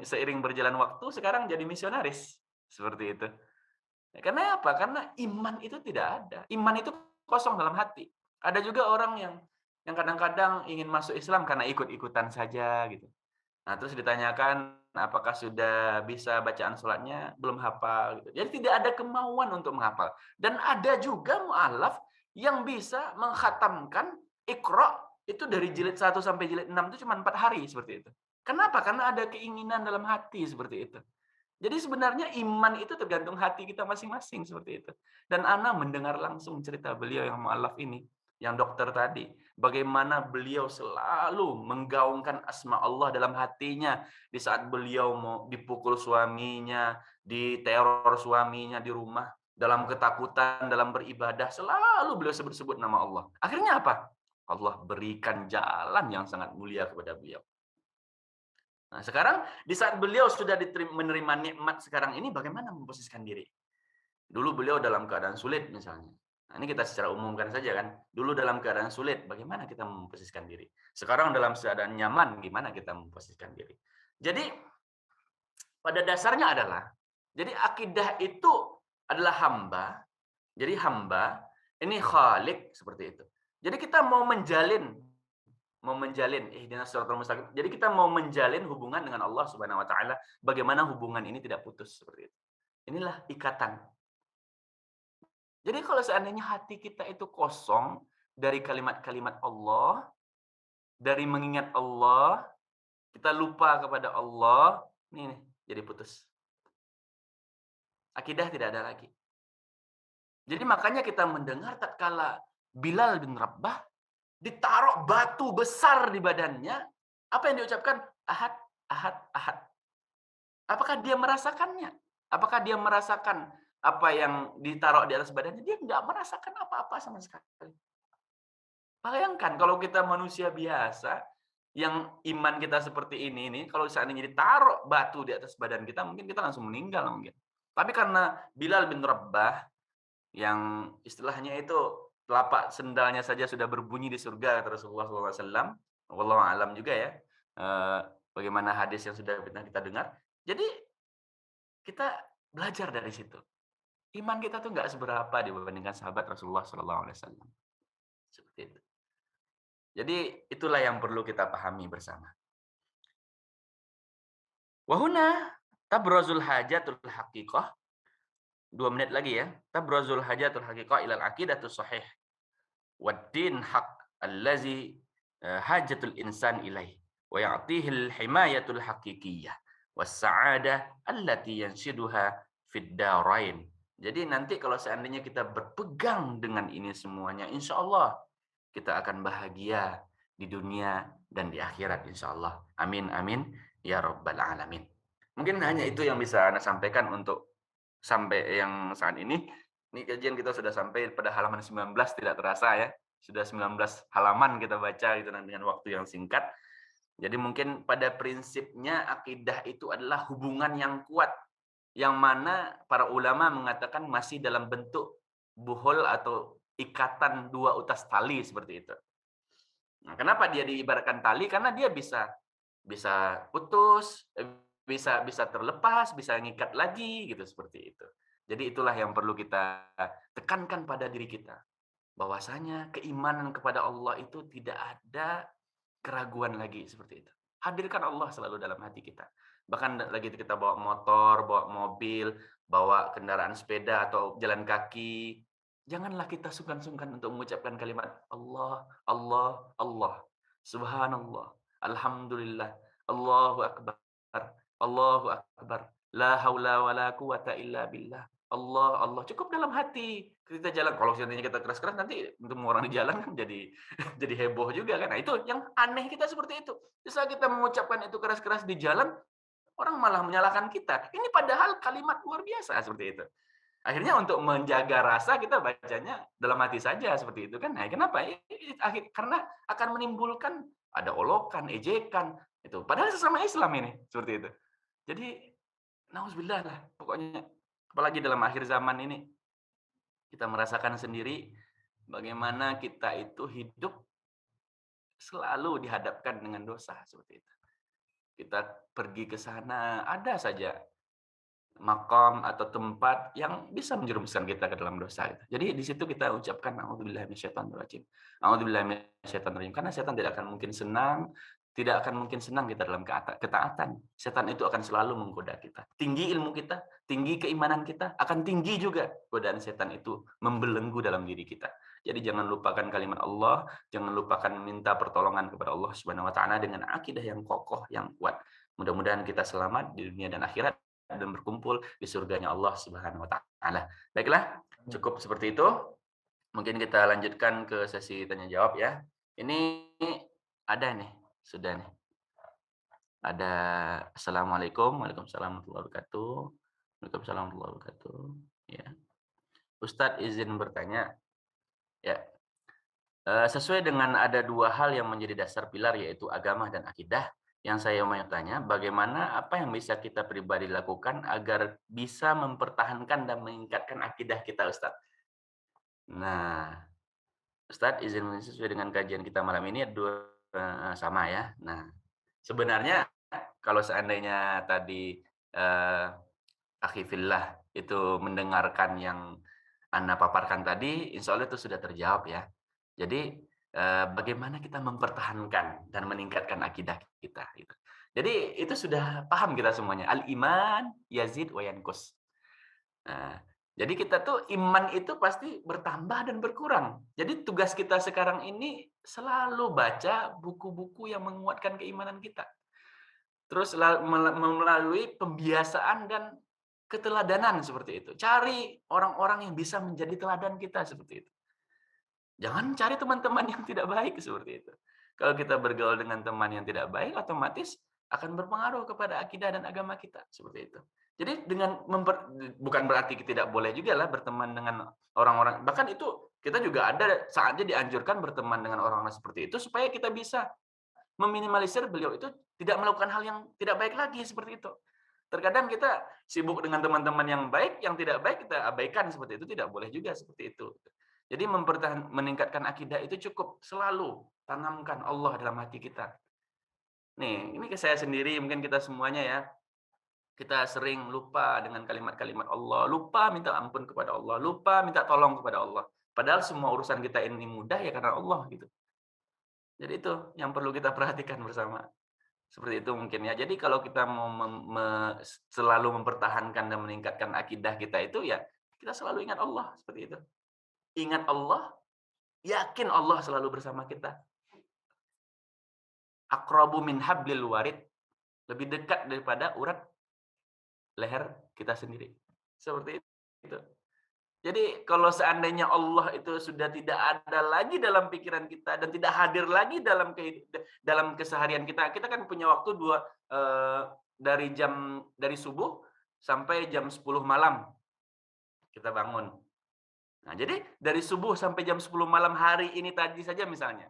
Seiring berjalan waktu sekarang jadi misionaris. Seperti itu. Ya, karena apa? Karena iman itu tidak ada. Iman itu kosong dalam hati. Ada juga orang yang kadang-kadang ingin masuk Islam karena ikut-ikutan saja gitu. Nah, terus ditanyakan apakah sudah bisa bacaan sholatnya, belum hafal gitu. Jadi tidak ada kemauan untuk menghafal. Dan ada juga mu'alaf yang bisa mengkhatamkan Iqra itu dari jilid 1 sampai jilid 6 itu cuma 4 hari seperti itu. Kenapa? Karena ada keinginan dalam hati seperti itu. Jadi sebenarnya iman itu tergantung hati kita masing-masing seperti itu. Dan Ana mendengar langsung cerita beliau yang mu'alaf ini, yang dokter tadi, bagaimana beliau selalu menggaungkan asma Allah dalam hatinya di saat beliau mau dipukul suaminya, diteror suaminya di rumah, dalam ketakutan, dalam beribadah, selalu beliau sebut-sebut nama Allah. Akhirnya apa? Allah berikan jalan yang sangat mulia kepada beliau. Nah, sekarang di saat beliau sudah menerima nikmat sekarang ini, bagaimana memposisikan diri? Dulu beliau dalam keadaan sulit misalnya. Nah, ini kita secara umumkan saja kan. Dulu dalam keadaan sulit, bagaimana kita memposisikan diri? Sekarang dalam keadaan nyaman, gimana kita memposisikan diri? Jadi pada dasarnya adalah, jadi akidah itu adalah hamba. Jadi hamba, ini khalik seperti itu. Jadi kita mau menjalin ihdinas shiratal mustaqim. Jadi kita mau menjalin hubungan dengan Allah Subhanahu wa taala, bagaimana hubungan ini tidak putus seperti itu. Inilah ikatan. Jadi kalau seandainya hati kita itu kosong dari kalimat-kalimat Allah, dari mengingat Allah, kita lupa kepada Allah, ini jadi putus. Akidah tidak ada lagi. Jadi makanya kita mendengar tatkala Bilal bin Rabah ditaruh batu besar di badannya, apa yang diucapkan? Ahad, ahad, ahad. Apakah dia merasakannya? Apakah dia merasakan apa yang ditaruh di atas badannya? Dia nggak merasakan apa-apa sama sekali. Bayangkan kalau kita manusia biasa, yang iman kita seperti ini kalau seandainya ditaruh batu di atas badan kita, mungkin kita langsung meninggal mungkin. Tapi karena Bilal bin Rabah, yang istilahnya itu telapak sendalnya saja sudah berbunyi di surga, kata Rasulullah SAW. Wallahu a'lam juga ya. Eh, Bagaimana hadis yang sudah pernah kita dengar. Jadi kita belajar dari situ. Iman kita tuh nggak seberapa dibandingkan sahabat Rasulullah SAW. Seperti itu. Jadi itulah yang perlu kita pahami bersama. Wahuna tabrazul hajatul haqiqah. 2 menit lagi ya. Tabrazul hajatul haqiqah ilal aqidatus sahih. Waddin haq allazi hajatul insan ilaih. Wa ya'tihil himayatul haqiqiyah. Was-sa'adah allati yanshiduha fid darain. Jadi nanti kalau seandainya kita berpegang dengan ini semuanya, insya Allah kita akan bahagia di dunia dan di akhirat insya Allah. Amin, amin, ya rabbal alamin. Mungkin hanya itu yang bisa Anda sampaikan untuk sampai yang saat ini. Ini kajian kita sudah sampai pada halaman 19, tidak terasa ya. Sudah 19 halaman kita baca gitu dengan waktu yang singkat. Jadi mungkin pada prinsipnya akidah itu adalah hubungan yang kuat, yang mana para ulama mengatakan masih dalam bentuk buhul atau ikatan 2 utas tali seperti itu. Nah, kenapa dia diibaratkan tali? Karena dia bisa putus, bisa terlepas, bisa ngikat lagi gitu seperti itu. Jadi itulah yang perlu kita tekankan pada diri kita. Bahwasanya keimanan kepada Allah itu tidak ada keraguan lagi seperti itu. Hadirkan Allah selalu dalam hati kita. Bahkan lagi kita bawa motor, bawa mobil, bawa kendaraan sepeda atau jalan kaki, janganlah kita sungkan-sungkan untuk mengucapkan kalimat Allah, Allah, Allah. Subhanallah, alhamdulillah, Allahu akbar, Allahu akbar. La haula wala quwata illa billah. Allah, Allah. Cukup dalam hati. Kita jalan. Kalau seandainya kita keras-keras nanti untuk orang di jalan kan jadi jadi heboh juga kan. Nah, itu yang aneh kita seperti itu. Bisa kita mengucapkan itu keras-keras di jalan, orang malah menyalahkan kita. Ini padahal kalimat luar biasa seperti itu. Akhirnya untuk menjaga rasa kita bacanya dalam hati saja seperti itu kan. Nah, kenapa? Karena akan menimbulkan ada olokan, ejekan itu. Padahal sesama Islam ini seperti itu. Jadi nauzubillah lah pokoknya, apalagi dalam akhir zaman ini kita merasakan sendiri bagaimana kita itu hidup selalu dihadapkan dengan dosa seperti itu. Kita pergi ke sana, ada saja makom atau tempat yang bisa menjerumuskan kita ke dalam dosa itu. Jadi di situ kita ucapkan a'udzubillahi minasyaitonirrajim. A'udzubillahi minasyaitonirrajim. Karena setan tidak akan mungkin senang, tidak akan mungkin senang kita dalam ketaatan. Setan itu akan selalu menggoda kita. Tinggi ilmu kita, tinggi keimanan kita, akan tinggi juga godaan setan itu membelenggu dalam diri kita. Jadi jangan lupakan kalimat Allah, jangan lupakan minta pertolongan kepada Allah Subhanahu wa taala dengan akidah yang kokoh, yang kuat. Mudah-mudahan kita selamat di dunia dan akhirat dan berkumpul di surganya Allah Subhanahu wa taala. Baiklah, cukup seperti itu. Mungkin kita lanjutkan ke sesi tanya jawab ya. Ini ada nih, sudah nih. Ada Assalamualaikum, Waalaikumsalam warahmatullahi wabarakatuh. Waalaikumsalam warahmatullahi wabarakatuh. Ya. Ustadz izin bertanya. Ya. Sesuai dengan ada 2 hal yang menjadi dasar pilar yaitu agama dan akidah. Yang saya mau tanya, bagaimana apa yang bisa kita pribadi lakukan agar bisa mempertahankan dan meningkatkan akidah kita, Ustadz? Nah, Ustadz izin sesuai dengan kajian kita malam ini sama ya. Nah, sebenarnya kalau seandainya tadi akhi fillah itu mendengarkan yang Anda paparkan tadi, insya Allah itu sudah terjawab ya. Jadi bagaimana kita mempertahankan dan meningkatkan akidah kita gitu. Jadi itu sudah paham kita semuanya. Al-iman yazid wa yanqus. Nah, jadi kita tuh iman itu pasti bertambah dan berkurang. Jadi tugas kita sekarang ini selalu baca buku-buku yang menguatkan keimanan kita. Terus melalui pembiasaan dan keteladanan seperti itu. Cari orang-orang yang bisa menjadi teladan kita seperti itu. Jangan cari teman-teman yang tidak baik seperti itu. Kalau kita bergaul dengan teman yang tidak baik, otomatis akan berpengaruh kepada akidah dan agama kita seperti itu. Jadi bukan berarti kita tidak boleh juga lah berteman dengan orang-orang. Bahkan itu kita juga ada saatnya dianjurkan berteman dengan orang-orang seperti itu supaya kita bisa meminimalisir beliau itu tidak melakukan hal yang tidak baik lagi seperti itu. Terkadang kita sibuk dengan teman-teman yang baik, yang tidak baik kita abaikan seperti itu, tidak boleh juga seperti itu. Jadi meningkatkan akidah itu cukup selalu tanamkan Allah dalam hati kita. Nih, ini ke saya sendiri, mungkin kita semuanya ya, kita sering lupa dengan kalimat-kalimat Allah, lupa minta ampun kepada Allah, lupa minta tolong kepada Allah. Padahal semua urusan kita ini mudah ya karena Allah gitu. Jadi itu yang perlu kita perhatikan bersama. Seperti itu mungkin ya. Jadi kalau kita mau selalu mempertahankan dan meningkatkan akidah kita itu ya, kita selalu ingat Allah seperti itu. Ingat Allah, yakin Allah selalu bersama kita. Aqrabu min hablil warid, lebih dekat daripada urat leher kita sendiri. Seperti itu. Jadi kalau seandainya Allah itu sudah tidak ada lagi dalam pikiran kita dan tidak hadir lagi dalam keseharian kita, kita kan punya waktu dari subuh sampai jam 10 malam kita bangun. Nah, jadi dari subuh sampai jam 10 malam hari ini tadi saja misalnya,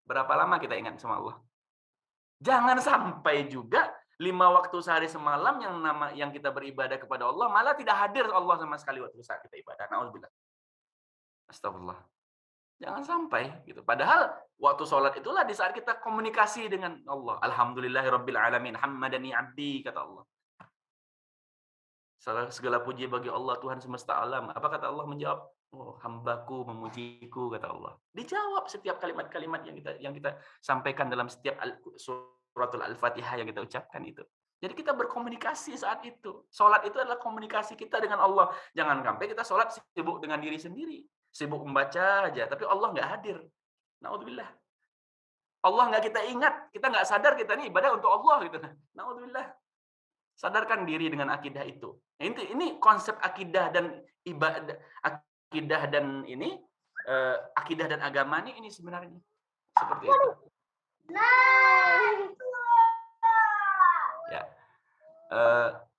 berapa lama kita ingat sama Allah? Jangan sampai juga 5 waktu sehari semalam yang kita beribadah kepada Allah malah tidak hadir Allah sama sekali waktu saat kita ibadah. Nauzubillah. Astagfirullah. Jangan sampai gitu. Padahal waktu sholat itulah di saat kita komunikasi dengan Allah. Alhamdulillahirabbil alamin, hammadani 'abdi, kata Allah. Segala puji bagi Allah Tuhan semesta alam. Apa kata Allah menjawab? Oh, hambaku memujiku, kata Allah. Dijawab setiap kalimat-kalimat yang kita sampaikan dalam setiap suratul Al-Fatihah yang kita ucapkan itu. Jadi kita berkomunikasi saat itu. Sholat itu adalah komunikasi kita dengan Allah. Jangan sampai kita sholat sibuk dengan diri sendiri. Sibuk membaca aja, tapi Allah nggak hadir. Na'udzubillah. Allah nggak kita ingat, kita nggak sadar kita ini ibadah untuk Allah gitu. Na'udzubillah. Sadarkan diri dengan akidah itu. Ini konsep akidah dan ibadah, akidah dan akidah dan agama ini sebenarnya seperti itu. Ya,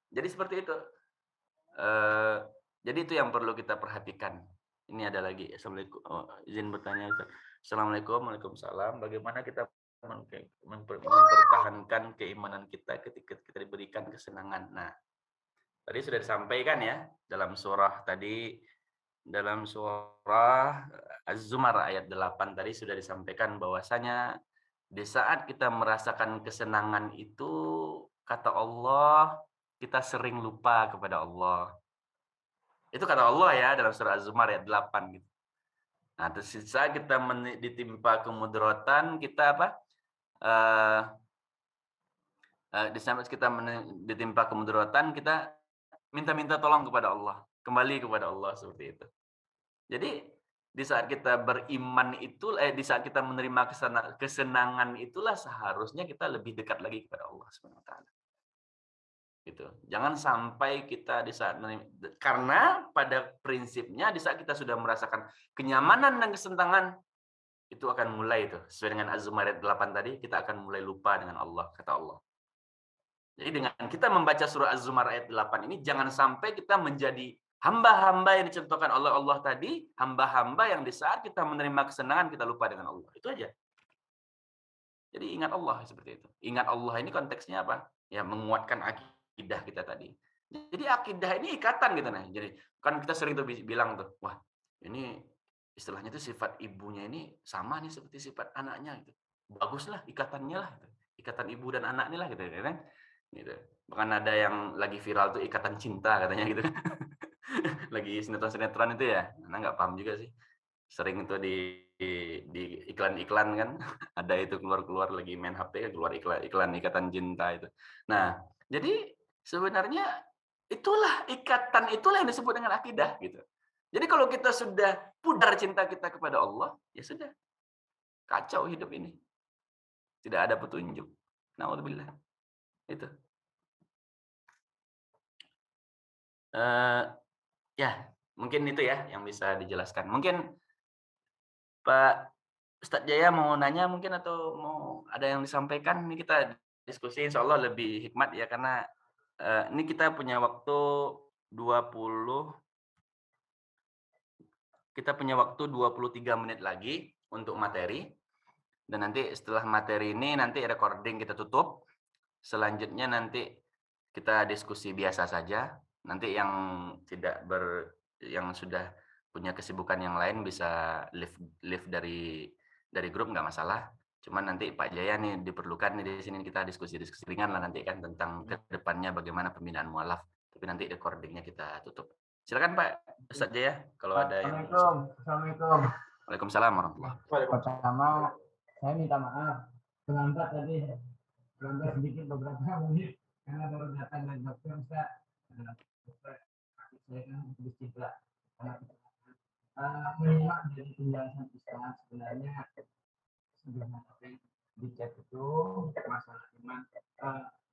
jadi seperti itu. Jadi itu yang perlu kita perhatikan. Ini ada lagi. Assalamualaikum. Izin bertanya, Ustaz. Assalamualaikum. Waalaikumsalam. Bagaimana kita mempertahankan keimanan kita ketika kita diberikan kesenangan? Nah, tadi sudah disampaikan ya dalam surah Az-Zumar ayat 8 tadi sudah disampaikan bahwasanya di saat kita merasakan kesenangan itu, kata Allah, kita sering lupa kepada Allah. Itu kata Allah ya dalam surah Az-Zumar ayat 8 gitu. Nah, terus saat kita ditimpa kemudaratan, kita apa? Di saat kita ditimpa kemudaratan, kita minta tolong kepada Allah, kembali kepada Allah seperti itu. Jadi di saat kita beriman itu, di saat kita menerima kesenangan itulah seharusnya kita lebih dekat lagi kepada Allah Subhanahu wa taala. Gitu. Jangan sampai kita di saat karena pada prinsipnya di saat kita sudah merasakan kenyamanan dan kesenangan itu akan mulai itu sesuai dengan Az-Zumar ayat 8 tadi, kita akan mulai lupa dengan Allah, kata Allah. Jadi dengan kita membaca surah Az-Zumar ayat 8 ini jangan sampai kita menjadi hamba-hamba yang dicontohkan oleh Allah tadi, hamba-hamba yang di saat kita menerima kesenangan kita lupa dengan Allah. Itu aja. Jadi ingat Allah seperti itu. Ingat Allah ini konteksnya apa? Ya menguatkan akidah kita tadi. Jadi akidah ini ikatan gitu nah. Jadi kan kita sering tuh bilang tuh, wah, ini istilahnya tuh sifat ibunya ini sama nih seperti sifat anaknya gitu. Baguslah ikatannya lah gitu. Ikatan ibu dan anak ini lah gitu kan. Gitu. Bahkan ada yang lagi viral tuh ikatan cinta katanya gitu. Lagi sinetron-sinetron itu ya. Nah, nggak paham juga sih. Sering itu di iklan-iklan kan ada itu keluar lagi main HP keluar iklan ikatan cinta itu. Nah, jadi sebenarnya ikatan itulah yang disebut dengan akidah gitu. Jadi kalau kita sudah pudar cinta kita kepada Allah, ya sudah. Kacau hidup ini. Tidak ada petunjuk. Na'udzubillah. Itu. Ya, mungkin itu ya yang bisa dijelaskan. Mungkin Pak Ustadz Jaya mau nanya mungkin atau mau ada yang disampaikan? Ini kita diskusi insya Allah lebih hikmat ya karena ini kita punya waktu 23 menit lagi untuk materi. Dan nanti setelah materi ini nanti recording kita tutup. Selanjutnya nanti kita diskusi biasa saja. Nanti yang sudah punya kesibukan yang lain bisa live dari grup nggak masalah. Cuman nanti Pak Jaya nih diperlukan nih di sini kita diskusi-diskusi ringan lah nanti kan tentang ke depannya bagaimana pembinaan mualaf. Tapi nanti recordingnya kita tutup. Silakan Pak Ustadz Jaya kalau ada yang Assalamualaikum. Waalaikumsalam warahmatullahi wabarakatuh. Pertama, saya minta maaf terlambat tadi, terlambat sedikit beberapa menit karena baru datang dari dokter Ustaz. Dokter saya kan istiqlal. Menyimak dari penjelasan Ustaz sebenarnya sebelum di chat itu masalah iman.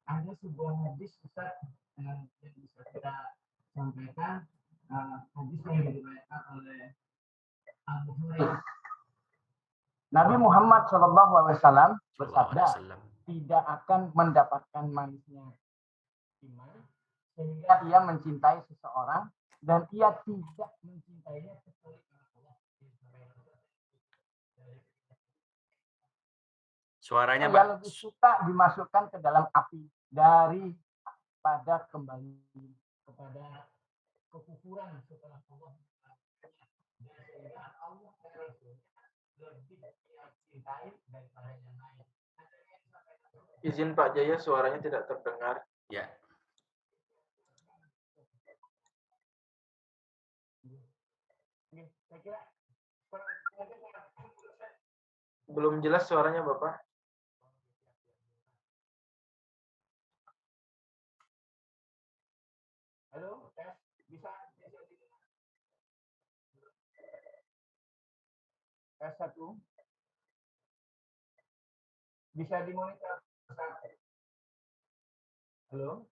Ada sebuah hadis Ustaz yang bisa kita sampaikan. Hadis yang diriwayatkan oleh Abu Hurairah. Nabi Muhammad SAW bersabda, tidak akan mendapatkan manisnya iman sehingga ia mencintai seseorang dan ia tidak mencintainya kecuali karena Allah. Suaranya Ia lebih suka dimasukkan ke dalam api daripada kembali kepada kekufuran setelah Allah. Sehingga Allah lebih cintai daripada yang lain. Izin Pak Jaya, suaranya tidak terdengar. Ya. Belum jelas suaranya Bapak. Halo, bisa S1 bisa dimonitor. Halo,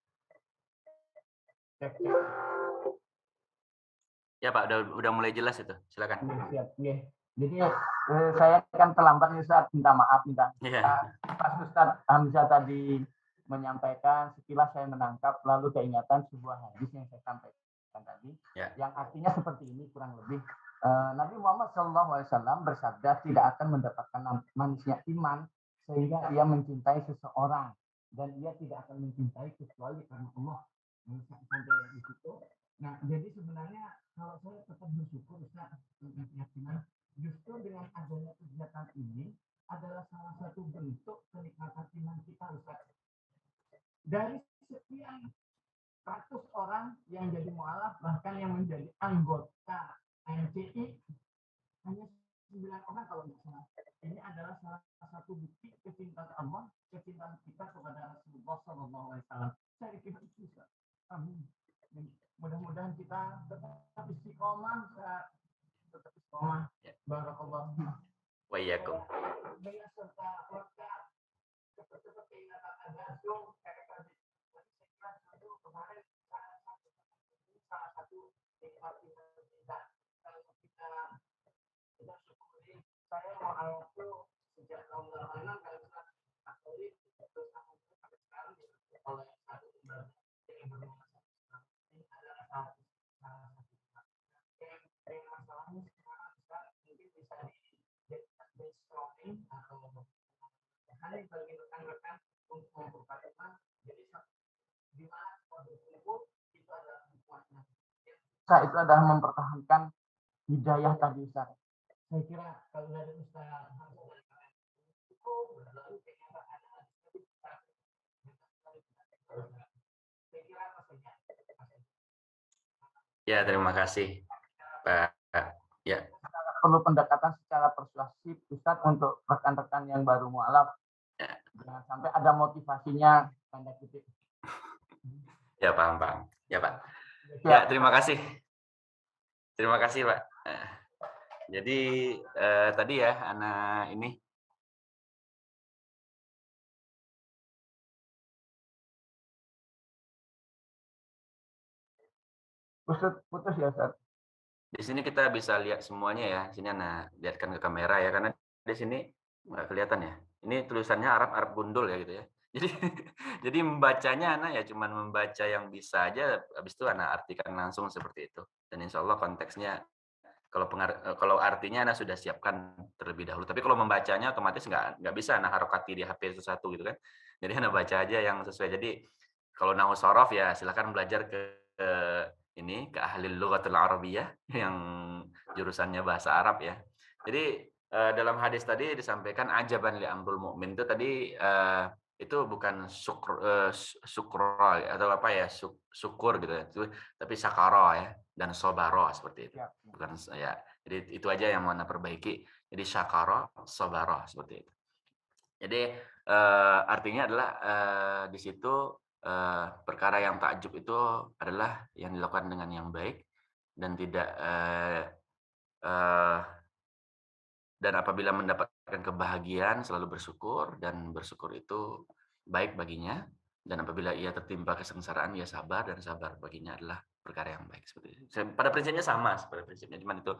cek. Ya Pak, udah mulai jelas itu. Silakan. Siap. Jadi saya kan terlambat nih Ustaz, minta maaf Pas Ustaz Hamzah tadi menyampaikan, sekilas saya menangkap lalu keingetan sebuah hadis yang saya sampaikan tadi, yang artinya seperti ini kurang lebih. Nabi Muhammad SAW bersabda tidak akan mendapatkan manisnya iman sehingga ia mencintai seseorang dan ia tidak akan mencintai kecuali karena Allah. Sampai di situ. Nah, jadi sebenarnya kalau saya tetap bersyukur Ustaz, keyakinan justru dengan adanya kegiatan ini adalah salah satu bentuk kenikmatan iman kita Ustaz. Dari sekian ratus orang yang jadi mualaf bahkan yang menjadi anggota MCI hanya 9 orang kalau nggak salah. Ini adalah salah satu bukti kecintaan Allah, kecintaan kita kepada Rasulullah SAW. Saya kira itu Ustaz. Amin. Mudah-mudahan kita tetap istiqomah, tetap istiqomah. Barakallah. Wa iyyakum. Dengan serta lengkap seperti kata langsung kemarin salah satu nikmat kita kalau kita syukuri. Saya mau itu sejak tahun 86 kalau kita akui terus sampai sekarang oleh satu yang ini adalah salah satu yang masalahnya sekarang mungkin bisa dijadikan brainstorming atau hal yang bagi rekan-rekan untuk memperhatikan. Jadi di mana berkumpul itu adalah hikmahnya. Itu adalah mempertahankan hidayah tadi Ustaz. Saya kira kalau dari Ustaz cukup lalu kenyataan Ya, terima kasih Pak. Ya. Perlu pendekatan secara persuasif Ustaz untuk rekan-rekan yang baru mualaf. Jangan sampai ada motivasinya tanda kutip. Ya, paham. Ya, Pak. Ya, terima kasih. Terima kasih, Pak. Jadi tadi ya, anak ini putus ya, Ustaz. Di sini kita bisa lihat semuanya ya. Sini Ana lihatkan ke kamera ya, karena di sini nggak kelihatan ya. Ini tulisannya Arab gundul ya gitu ya. Jadi membacanya Ana ya cuman membaca yang bisa aja, habis itu Ana artikan langsung seperti itu. Dan insya Allah konteksnya kalau artinya Ana sudah siapkan terlebih dahulu. Tapi kalau membacanya otomatis nggak bisa Ana harokati di HP satu gitu kan. Jadi Ana baca aja yang sesuai. Jadi kalau nahu sorof ya silakan belajar ke ini ke ahli lughatul arabiyyah yang jurusannya bahasa Arab ya. Jadi dalam hadis tadi disampaikan ajaban li amrul mukmin itu tadi itu bukan syukra atau apa ya, syukur gitu ya. Tapi sakara ya dan sobaro seperti itu. Bukan ya. Jadi itu aja yang mau Anda perbaiki. Jadi syakara, sobaro seperti itu. Jadi artinya adalah di situ perkara yang takjub itu adalah yang dilakukan dengan yang baik dan tidak dan apabila mendapatkan kebahagiaan selalu bersyukur, dan bersyukur itu baik baginya, dan apabila ia tertimpa kesengsaraan ia sabar, dan sabar baginya adalah perkara yang baik. Seperti itu. Pada prinsipnya sama, pada prinsipnya cuman itu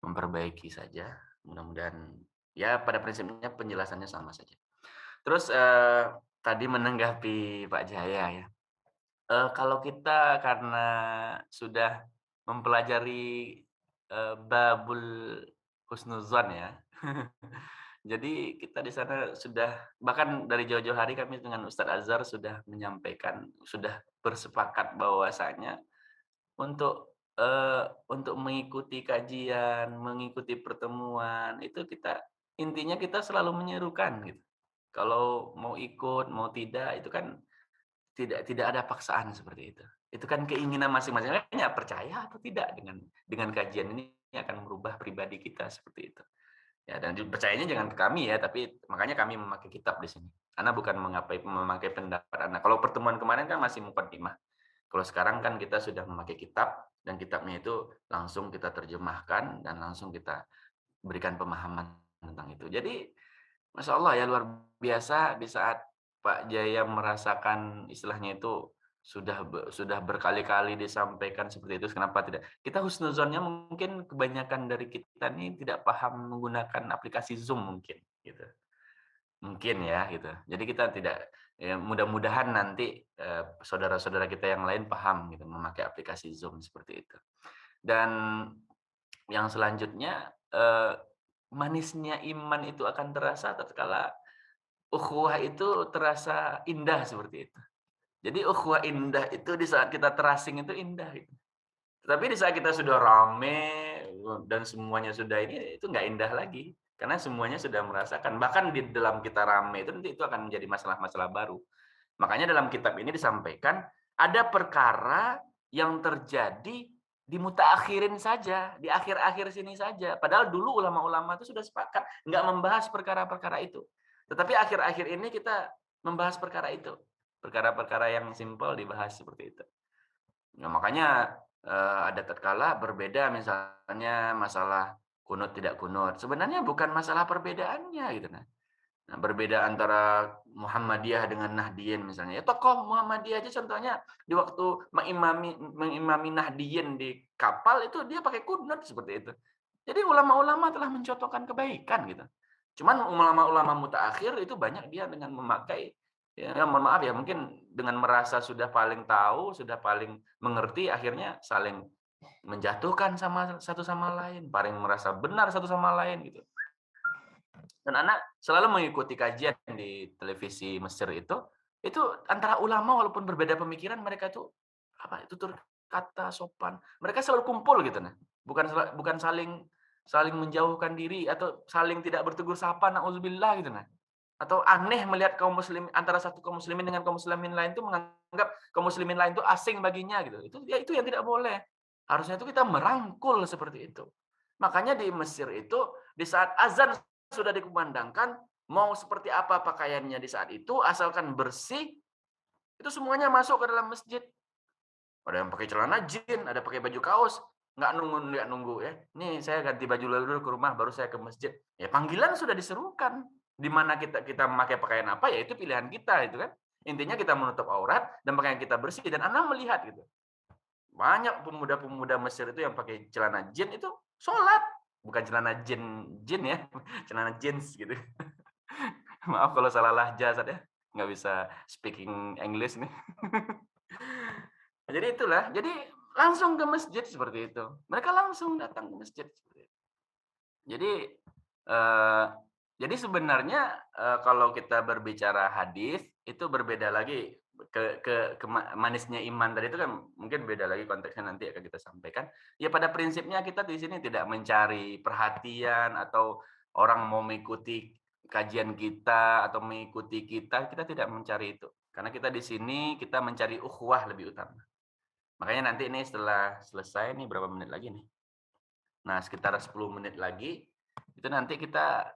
memperbaiki saja. Mudah-mudahan ya pada prinsipnya penjelasannya sama saja. Terus tadi menanggapi Pak Jaya ya. Kalau kita karena sudah mempelajari babul husnuzon ya. Jadi kita di sana sudah, bahkan dari jauh-jauh hari kami dengan Ustadz Azhar sudah menyampaikan, sudah bersepakat bahwasanya untuk mengikuti kajian, mengikuti pertemuan itu intinya kita selalu menyerukan gitu. Kalau mau ikut, mau tidak, itu kan tidak ada paksaan seperti itu. Itu kan keinginan masing-masing. Makanya percaya atau tidak dengan kajian ini akan merubah pribadi kita seperti itu. Ya, dan percayanya jangan ke kami ya, tapi makanya kami memakai kitab di sini. Karena bukan memakai pendapat Anda. Kalau pertemuan kemarin kan masih muqaddimah. Kalau sekarang kan kita sudah memakai kitab, dan kitabnya itu langsung kita terjemahkan dan langsung kita berikan pemahaman tentang itu. Jadi Masya Allah ya, luar biasa di saat Pak Jaya merasakan istilahnya itu sudah berkali-kali disampaikan seperti itu, kenapa tidak? Kita husnuzonnya mungkin kebanyakan dari kita ini tidak paham menggunakan aplikasi Zoom mungkin, gitu. Mungkin ya, gitu. Jadi kita tidak, ya mudah-mudahan nanti saudara-saudara kita yang lain paham gitu memakai aplikasi Zoom seperti itu. Dan yang selanjutnya manisnya iman itu akan terasa tatkala ukhuwah itu terasa indah seperti itu. Jadi ukhuwah indah itu di saat kita terasing itu indah gitu. Tapi di saat kita sudah rame dan semuanya sudah ini, itu nggak indah lagi. Karena semuanya sudah merasakan. Bahkan di dalam kita rame itu nanti itu akan menjadi masalah-masalah baru. Makanya dalam kitab ini disampaikan ada perkara yang terjadi di mutaakhirin saja, di akhir-akhir sini saja. Padahal dulu ulama-ulama itu sudah sepakat nggak membahas perkara-perkara itu. Tetapi akhir-akhir ini kita membahas perkara itu. Perkara-perkara yang simpel dibahas seperti itu. Nah, makanya ada tatkala berbeda, misalnya masalah kunut tidak kunut. Sebenarnya bukan masalah perbedaannya gitu nah. Nah, berbeda antara Muhammadiyah dengan Nahdiyin misalnya. Ya tokoh Muhammadiyah aja contohnya di waktu mengimami Nahdiyin di kapal itu dia pakai kunut seperti itu. Jadi ulama-ulama telah mencontohkan kebaikan gitu. Cuman ulama-ulama mutaakhir itu banyak dia dengan memakai, ya mohon maaf ya, mungkin dengan merasa sudah paling tahu, sudah paling mengerti, akhirnya saling menjatuhkan sama satu sama lain, paling merasa benar satu sama lain gitu. Dan anak selalu mengikuti kajian di televisi Mesir itu antara ulama walaupun berbeda pemikiran, mereka itu apa itu tutur kata sopan, mereka selalu kumpul gitu nah, bukan saling menjauhkan diri atau saling tidak bertegur sapa, naudzubillah gitu nah. Atau aneh melihat kaum muslim antara satu kaum muslimin dengan kaum muslimin lain itu menganggap kaum muslimin lain itu asing baginya gitu. Itu yang tidak boleh. Harusnya itu kita merangkul seperti itu. Makanya di Mesir itu di saat azan sudah dikumandangkan, mau seperti apa pakaiannya di saat itu asalkan bersih, itu semuanya masuk ke dalam masjid. Ada yang pakai celana jin, ada pakai baju kaos, nggak nunggu ya. Nih saya ganti baju dulu ke rumah baru saya ke masjid. Ya panggilan sudah diserukan. Di mana kita memakai pakaian apa ya itu pilihan kita itu kan. Intinya kita menutup aurat dan pakaian kita bersih, dan Anda melihat gitu. Banyak pemuda-pemuda Mesir itu yang pakai celana jin itu sholat, bukan celana jin ya, celana jeans gitu. Maaf kalau salah lahja ya, nggak bisa speaking English nih. Jadi itulah, jadi langsung ke masjid seperti itu. Mereka langsung datang ke masjid seperti itu. Jadi sebenarnya kalau kita berbicara hadis itu berbeda lagi manisnya iman tadi itu kan mungkin beda lagi konteksnya, nanti akan kita sampaikan. Ya pada prinsipnya kita di sini tidak mencari perhatian atau orang mau mengikuti kajian kita atau mengikuti kita tidak mencari itu. Karena kita di sini kita mencari ukhuwah lebih utama. Makanya nanti ini setelah selesai nih berapa menit lagi nih? Nah, sekitar 10 menit lagi itu nanti kita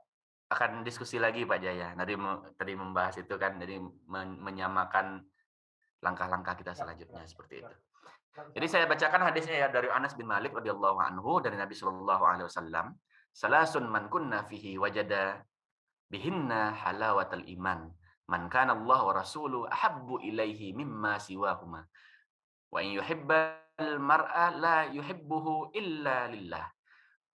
akan diskusi lagi Pak Jaya. Tadi membahas itu kan, jadi menyamakan langkah-langkah kita selanjutnya seperti itu. Jadi saya bacakan hadisnya ya dari Anas bin Malik radhiyallahu anhu dari Nabi sallallahu alaihi wasallam, "Salasun man kunna fihi wajada bihinna halawatal iman. Man kana Allah wa rasuluhu ahabbu ilaihi mimma siwahuma. Wa in yuhibbal mar'a la yuhibbuhu illa lillah.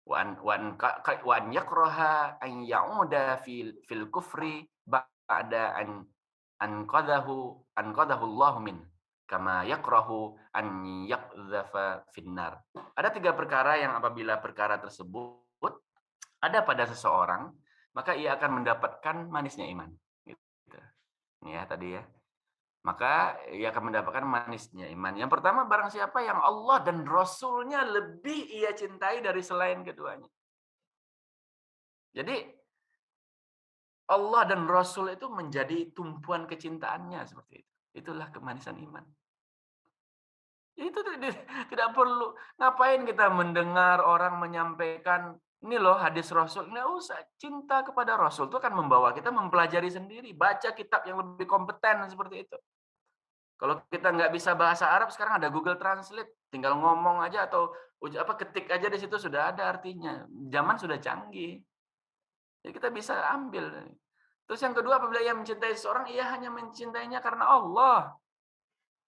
Wa an yakraha an ya'uda fil kufri ba'da anqadahu Allahu min kama yakrahu an yaqdhafa finnar." Ada 3 perkara yang apabila perkara tersebut ada pada seseorang, maka ia akan mendapatkan manisnya iman. Gitu. Ini ya tadi ya. Maka ia akan mendapatkan manisnya iman. Yang pertama, barang siapa yang Allah dan Rasul-Nya lebih ia cintai dari selain keduanya. Jadi Allah dan Rasul itu menjadi tumpuan kecintaannya seperti itu. Itulah kemanisan iman. Itu tidak perlu. Ngapain kita mendengar orang menyampaikan, ini loh hadis Rasul. Nggak usah. Cinta kepada Rasul itu akan membawa kita mempelajari sendiri. Baca kitab yang lebih kompeten seperti itu. Kalau kita nggak bisa bahasa Arab, sekarang ada Google Translate. Tinggal ngomong aja atau ketik aja di situ sudah ada artinya. Zaman sudah canggih. Jadi kita bisa ambil. Terus yang kedua, apabila ia mencintai seseorang, ia hanya mencintainya karena Allah.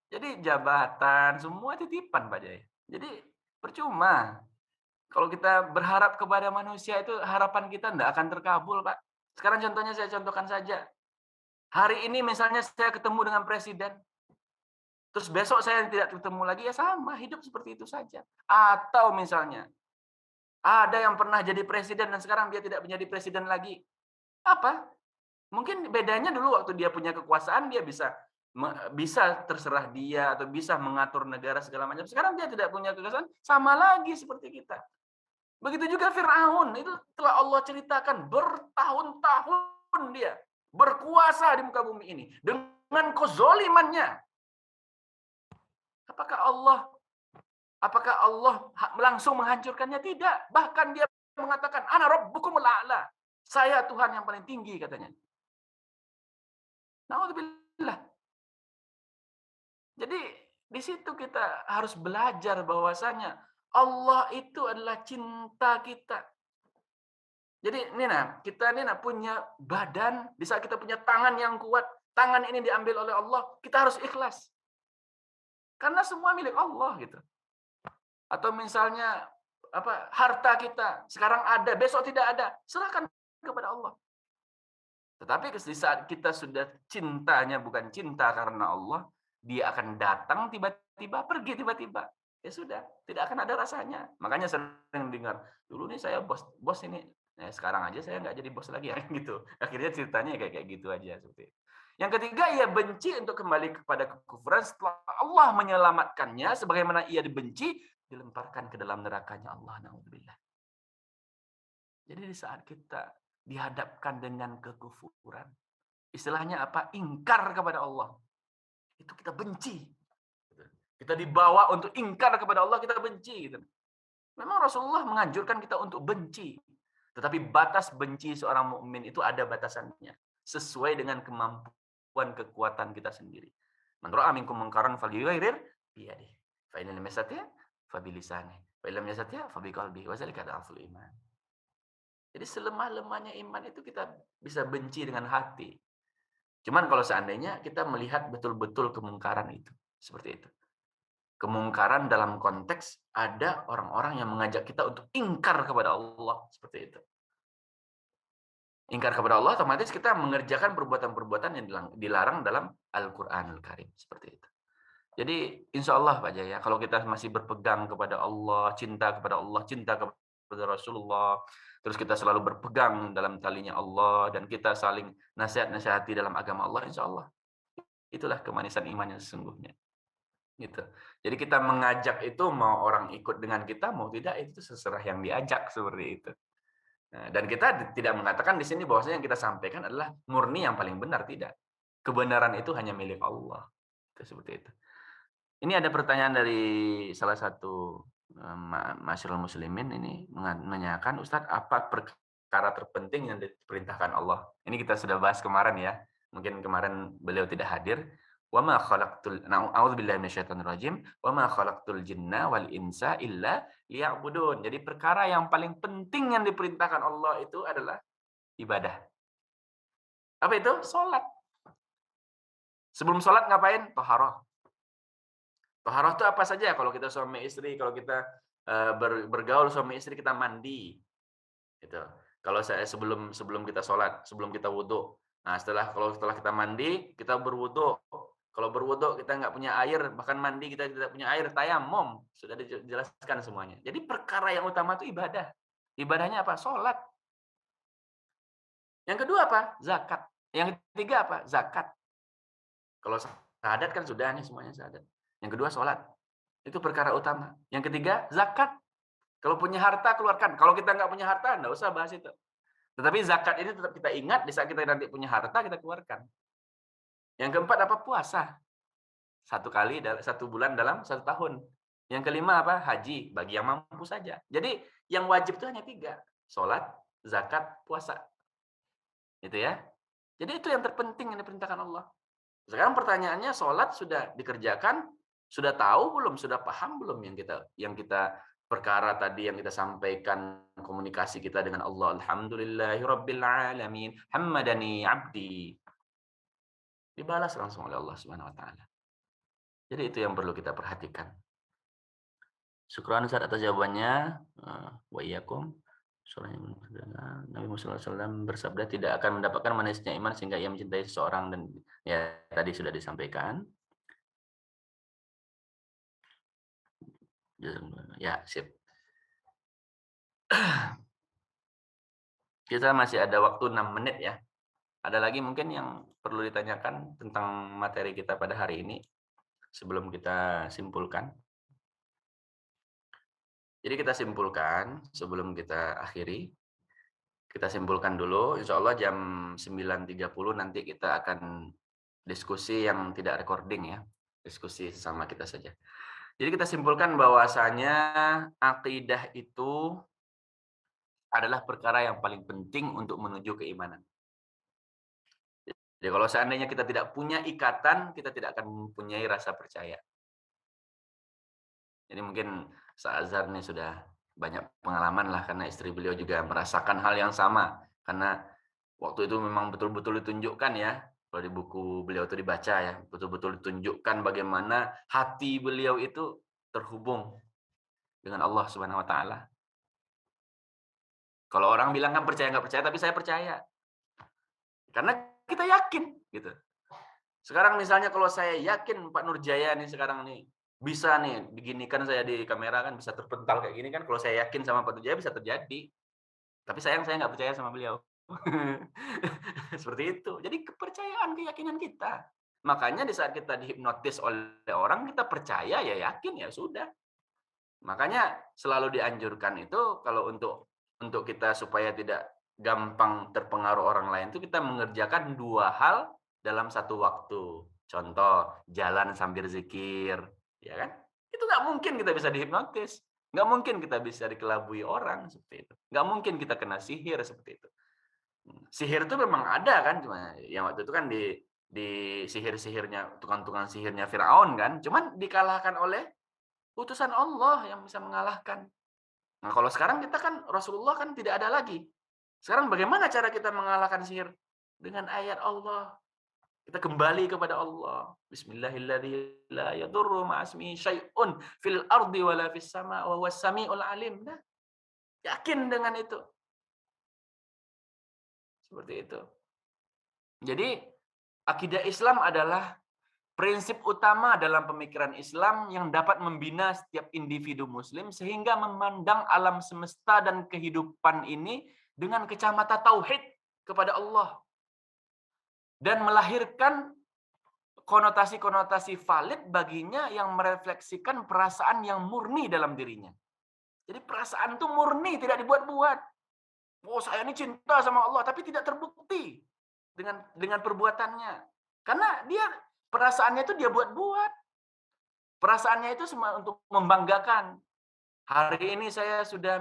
Jadi jabatan, semua titipan Pak Jaya. Jadi percuma. Kalau kita berharap kepada manusia itu harapan kita tidak akan terkabul Pak. Sekarang contohnya saya contohkan saja. Hari ini misalnya saya ketemu dengan presiden. Terus besok saya tidak ketemu lagi, ya sama. Hidup seperti itu saja. Atau misalnya, ada yang pernah jadi presiden dan sekarang dia tidak menjadi presiden lagi. Apa? Mungkin bedanya dulu waktu dia punya kekuasaan, dia bisa terserah dia atau bisa mengatur negara segala macam. Sekarang dia tidak punya kekuasaan, sama lagi seperti kita. Begitu juga Fir'aun, itu telah Allah ceritakan bertahun-tahun dia berkuasa di muka bumi ini dengan kezolimannya. Apakah Allah langsung menghancurkannya? Tidak. Bahkan dia mengatakan, "Ana rabbukumul a'la." Saya Tuhan yang paling tinggi katanya. Na'udzubillah. Jadi di situ kita harus belajar bahwasanya Allah itu adalah cinta kita. Jadi kita punya badan, di saat kita punya tangan yang kuat, tangan ini diambil oleh Allah, kita harus ikhlas. Karena semua milik Allah gitu. Atau misalnya harta kita sekarang ada, besok tidak ada, serahkan kepada Allah. Tetapi di saat kita sudah cintanya bukan cinta karena Allah, dia akan datang tiba-tiba, pergi tiba-tiba. Ya sudah, tidak akan ada rasanya. Makanya sering dengar, dulu nih saya bos ini, sekarang aja saya nggak jadi bos lagi ya gitu. Akhirnya ceritanya kayak gitu aja seperti itu. Yang ketiga, ia benci untuk kembali kepada kekufuran setelah Allah menyelamatkannya, sebagaimana ia dibenci, dilemparkan ke dalam nerakanya Allah. Na'udzubillah. Jadi di saat kita dihadapkan dengan kekufuran, istilahnya apa? Ingkar kepada Allah. Itu kita benci. Kita dibawa untuk ingkar kepada Allah, kita benci. Gitu. Memang Rasulullah menganjurkan kita untuk benci. Tetapi batas benci seorang mukmin itu ada batasannya. Sesuai dengan kemampuan kekuatan kita sendiri. Man ra'a minkum munkaran falyughayyir biyadihi. Fa in lam yastati' fa bilisanihi. Fa in lam yastati' fa biqalbihi. Wa dzalika dhaful iman. Jadi selemah-lemahnya iman itu kita bisa benci dengan hati. Cuman kalau seandainya kita melihat betul-betul kemungkaran itu, seperti itu. Kemungkaran dalam konteks ada orang-orang yang mengajak kita untuk ingkar kepada Allah, seperti itu. Ingkar kepada Allah, otomatis kita mengerjakan perbuatan-perbuatan yang dilarang dalam Al-Quranul Karim. Seperti itu. Jadi, insya Allah Pak Jaya, kalau kita masih berpegang kepada Allah, cinta kepada Allah, cinta kepada Rasulullah, terus kita selalu berpegang dalam talinya Allah, dan kita saling nasihat-nasihati dalam agama Allah, insya Allah Itulah kemanisan iman yang sesungguhnya. Gitu. Jadi kita mengajak itu mau orang ikut dengan kita mau tidak itu seserah yang diajak seperti itu. Nah, dan kita tidak mengatakan di sini bahwasanya yang kita sampaikan adalah murni yang paling benar, tidak. Kebenaran itu hanya milik Allah. Itu seperti itu. Ini ada pertanyaan dari salah satu masyarakat muslimin ini menanyakan, Ustadz, apa perkara terpenting yang diperintahkan Allah? Ini kita sudah bahas kemarin ya. Mungkin kemarin beliau tidak hadir. Wa ma khalaqtul a'udzubillahi minasyaitonir rajim wa ma khalaqtul jinna wal insa illa liya'budun. Jadi perkara yang paling penting yang diperintahkan Allah itu adalah ibadah. Apa itu? Salat. Sebelum salat ngapain? Taharah. Taharah itu apa saja? Kalau kita suami istri, kalau kita bergaul suami istri, kita mandi. Gitu. Kalau saya sebelum kita sholat, sebelum kita wudhu. Nah, setelah kita mandi, kita berwudhu. Kalau berwudhu kita nggak punya air, bahkan mandi kita tidak punya air, tayamum. Sudah dijelaskan semuanya. Jadi perkara yang utama itu ibadah. Ibadahnya apa? Sholat. Yang kedua apa? Zakat. Yang ketiga apa? Zakat. Kalau syahadat kan sudah nih semuanya syahadat. Yang kedua sholat. Itu perkara utama. Yang ketiga zakat. Kalau punya harta keluarkan. Kalau kita nggak punya harta, nggak usah bahas itu. Tetapi zakat ini tetap kita ingat di saat kita nanti punya harta kita keluarkan. Yang keempat apa? Puasa. 1 kali 1 bulan dalam 1 tahun. Yang kelima apa? Haji bagi yang mampu saja. Jadi yang wajib itu hanya 3. Sholat, zakat, puasa. Itu ya. Jadi itu yang terpenting yang diperintahkan Allah. Sekarang pertanyaannya, sholat sudah dikerjakan, sudah tahu belum, sudah paham belum yang kita perkara tadi yang kita sampaikan, komunikasi kita dengan Allah. Alhamdulillahirabbil alamin, hammadani abdi. Dibalas langsung oleh Allah Subhanahu wa taala. Jadi itu yang perlu kita perhatikan. Syukran Ustaz atas jawabannya. Wa iyyakum. Nabi Muhammad SAW bersabda tidak akan mendapatkan manisnya iman sehingga ia mencintai seseorang, dan ya tadi sudah disampaikan. Ya, sip. Kita masih ada waktu 6 menit ya. Ada lagi mungkin yang perlu ditanyakan tentang materi kita pada hari ini sebelum kita simpulkan. Jadi kita simpulkan sebelum kita akhiri. Kita simpulkan dulu, insya Allah jam 9.30 nanti kita akan diskusi yang tidak recording ya. Diskusi sama kita saja. Jadi kita simpulkan bahwasanya akidah itu adalah perkara yang paling penting untuk menuju keimanan. Jadi kalau seandainya kita tidak punya ikatan, kita tidak akan mempunyai rasa percaya. Jadi mungkin Azhar ini sudah banyak pengalaman lah, karena istri beliau juga merasakan hal yang sama. Karena waktu itu memang betul-betul ditunjukkan ya, kalau di buku beliau itu dibaca ya, betul-betul ditunjukkan bagaimana hati beliau itu terhubung dengan Allah Subhanahu wa taala. Kalau orang bilang kan percaya nggak percaya, tapi saya percaya. Karena kita yakin gitu. Sekarang misalnya kalau saya yakin Pak Nurjaya nih sekarang nih bisa nih beginikan saya di kamera kan bisa terpental kayak gini kan, kalau saya yakin sama Pak Nurjaya bisa terjadi. Tapi sayang saya nggak percaya sama beliau. Seperti itu. Jadi kepercayaan, keyakinan kita. Makanya di saat kita dihipnotis oleh orang, kita percaya ya yakin ya sudah. Makanya selalu dianjurkan itu kalau untuk kita supaya tidak gampang terpengaruh orang lain itu kita mengerjakan 2 hal dalam 1 waktu. Contoh, jalan sambil zikir, ya kan? Itu nggak mungkin kita bisa dihipnotis. Nggak mungkin kita bisa dikelabui orang seperti itu. Nggak mungkin kita kena sihir seperti itu. Sihir itu memang ada kan, cuma yang waktu itu kan di sihir-sihirnya, tukang-tukang sihirnya Firaun kan, cuman dikalahkan oleh utusan Allah yang bisa mengalahkan. Nah, kalau sekarang kita kan Rasulullah kan tidak ada lagi. Sekarang bagaimana cara kita mengalahkan sihir? Dengan ayat Allah. Kita kembali kepada Allah. Bismillahirrahmanirrahim. La yadurru ma'asmi syai'un fil ardi wala fis sama' wa huwas sami'ul alim. Nah, yakin dengan itu. Seperti itu. Jadi, akidah Islam adalah prinsip utama dalam pemikiran Islam yang dapat membina setiap individu muslim sehingga memandang alam semesta dan kehidupan ini dengan kacamata tauhid kepada Allah dan melahirkan konotasi-konotasi valid baginya yang merefleksikan perasaan yang murni dalam dirinya. Jadi perasaan itu murni, tidak dibuat-buat. Oh, saya ini cinta sama Allah, tapi tidak terbukti dengan perbuatannya. Karena dia perasaannya itu dia buat-buat. Perasaannya itu semua untuk membanggakan. Hari ini saya sudah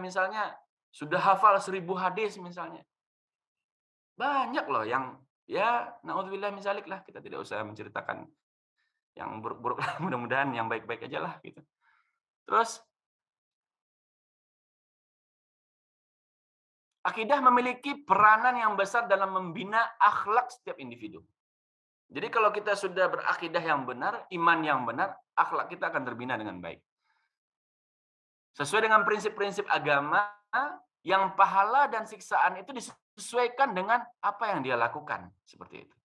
hafal 1000 hadis misalnya. Banyak loh yang ya naudzubillah min dzalik lah, kita tidak usah menceritakan yang buruk-buruk, mudah-mudahan yang baik-baik aja lah gitu. Terus akidah memiliki peranan yang besar dalam membina akhlak setiap individu. Jadi kalau kita sudah berakidah yang benar, iman yang benar, akhlak kita akan terbina dengan baik. Sesuai dengan prinsip-prinsip agama, yang pahala dan siksaan itu disesuaikan dengan apa yang dia lakukan. Seperti itu.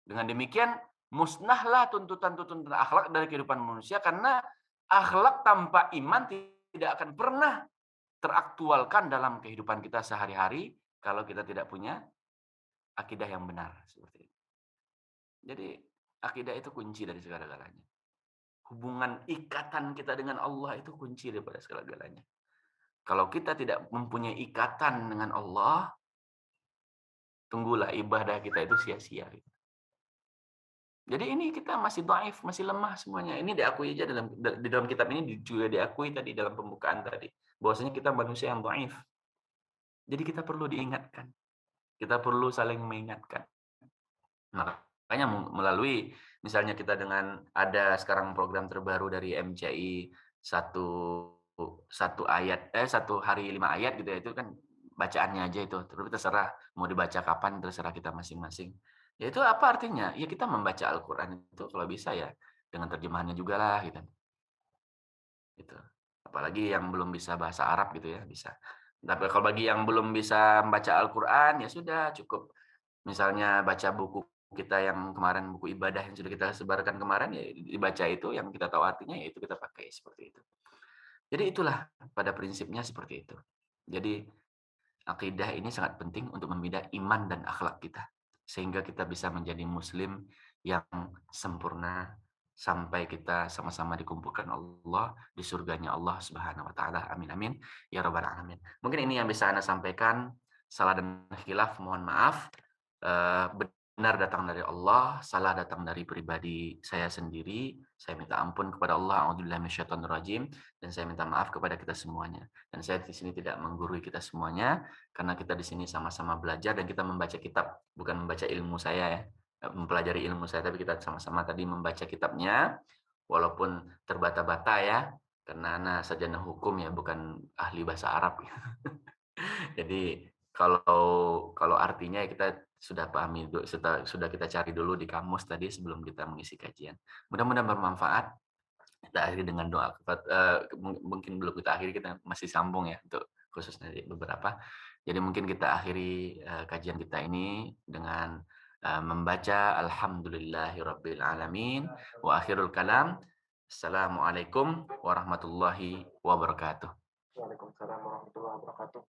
Dengan demikian, musnahlah tuntutan-tuntutan akhlak dari kehidupan manusia, karena akhlak tanpa iman tidak akan pernah teraktualkan dalam kehidupan kita sehari-hari kalau kita tidak punya akidah yang benar. Seperti itu. Jadi akidah itu kunci dari segala-galanya. Hubungan ikatan kita dengan Allah itu kunci daripada segala-galanya. Kalau kita tidak mempunyai ikatan dengan Allah, tunggulah ibadah kita itu sia-sia. Jadi ini kita masih dhaif, masih lemah semuanya. Ini diakui aja di dalam kitab ini juga diakui tadi dalam pembukaan tadi, bahwasanya kita manusia yang dhaif. Jadi kita perlu diingatkan. Kita perlu saling mengingatkan. Makanya melalui misalnya kita dengan ada sekarang program terbaru dari MCI satu hari 5 ayat gitu ya, itu kan bacaannya aja itu, terus terserah mau dibaca kapan, terserah kita masing-masing. Ya itu apa artinya? Ya kita membaca Al-Qur'an itu kalau bisa ya dengan terjemahannya juga lah gitu. Gitu. Apalagi yang belum bisa bahasa Arab gitu ya, bisa. Tapi kalau bagi yang belum bisa membaca Al-Qur'an ya sudah cukup misalnya baca buku kita yang kemarin, buku ibadah yang sudah kita sebarkan kemarin, ya dibaca itu yang kita tahu artinya, ya itu kita pakai seperti itu. Jadi itulah pada prinsipnya seperti itu. Jadi akidah ini sangat penting untuk membina iman dan akhlak kita, sehingga kita bisa menjadi muslim yang sempurna sampai kita sama-sama dikumpulkan Allah di surganya Allah Subhanahu wa taala. Amin amin ya rabbal alamin. Mungkin ini yang bisa Anda sampaikan. Salah dan khilaf mohon maaf. Benar datang dari Allah, salah datang dari pribadi saya sendiri. Saya minta ampun kepada Allah, a'udzubillahi minasyaitonirrajim, dan saya minta maaf kepada kita semuanya. Dan saya di sini tidak menggurui kita semuanya, karena kita di sini sama-sama belajar dan kita membaca kitab, bukan membaca ilmu saya ya, mempelajari ilmu saya, tapi kita sama-sama tadi membaca kitabnya, walaupun terbata-bata ya, karena anak sarjana hukum ya, bukan ahli bahasa Arab. Jadi kalau artinya kita sudah pahami, sudah kita cari dulu di kamus tadi sebelum kita mengisi kajian. Mudah-mudahan bermanfaat. Kita akhiri dengan doa. Mungkin belum kita akhiri, kita masih sambung ya untuk khusus dari beberapa. Jadi mungkin kita akhiri kajian kita ini dengan membaca Alhamdulillahirabbil alamin wa akhirul kalam. Assalamualaikum warahmatullahi wabarakatuh. Waalaikumsalam warahmatullahi wabarakatuh.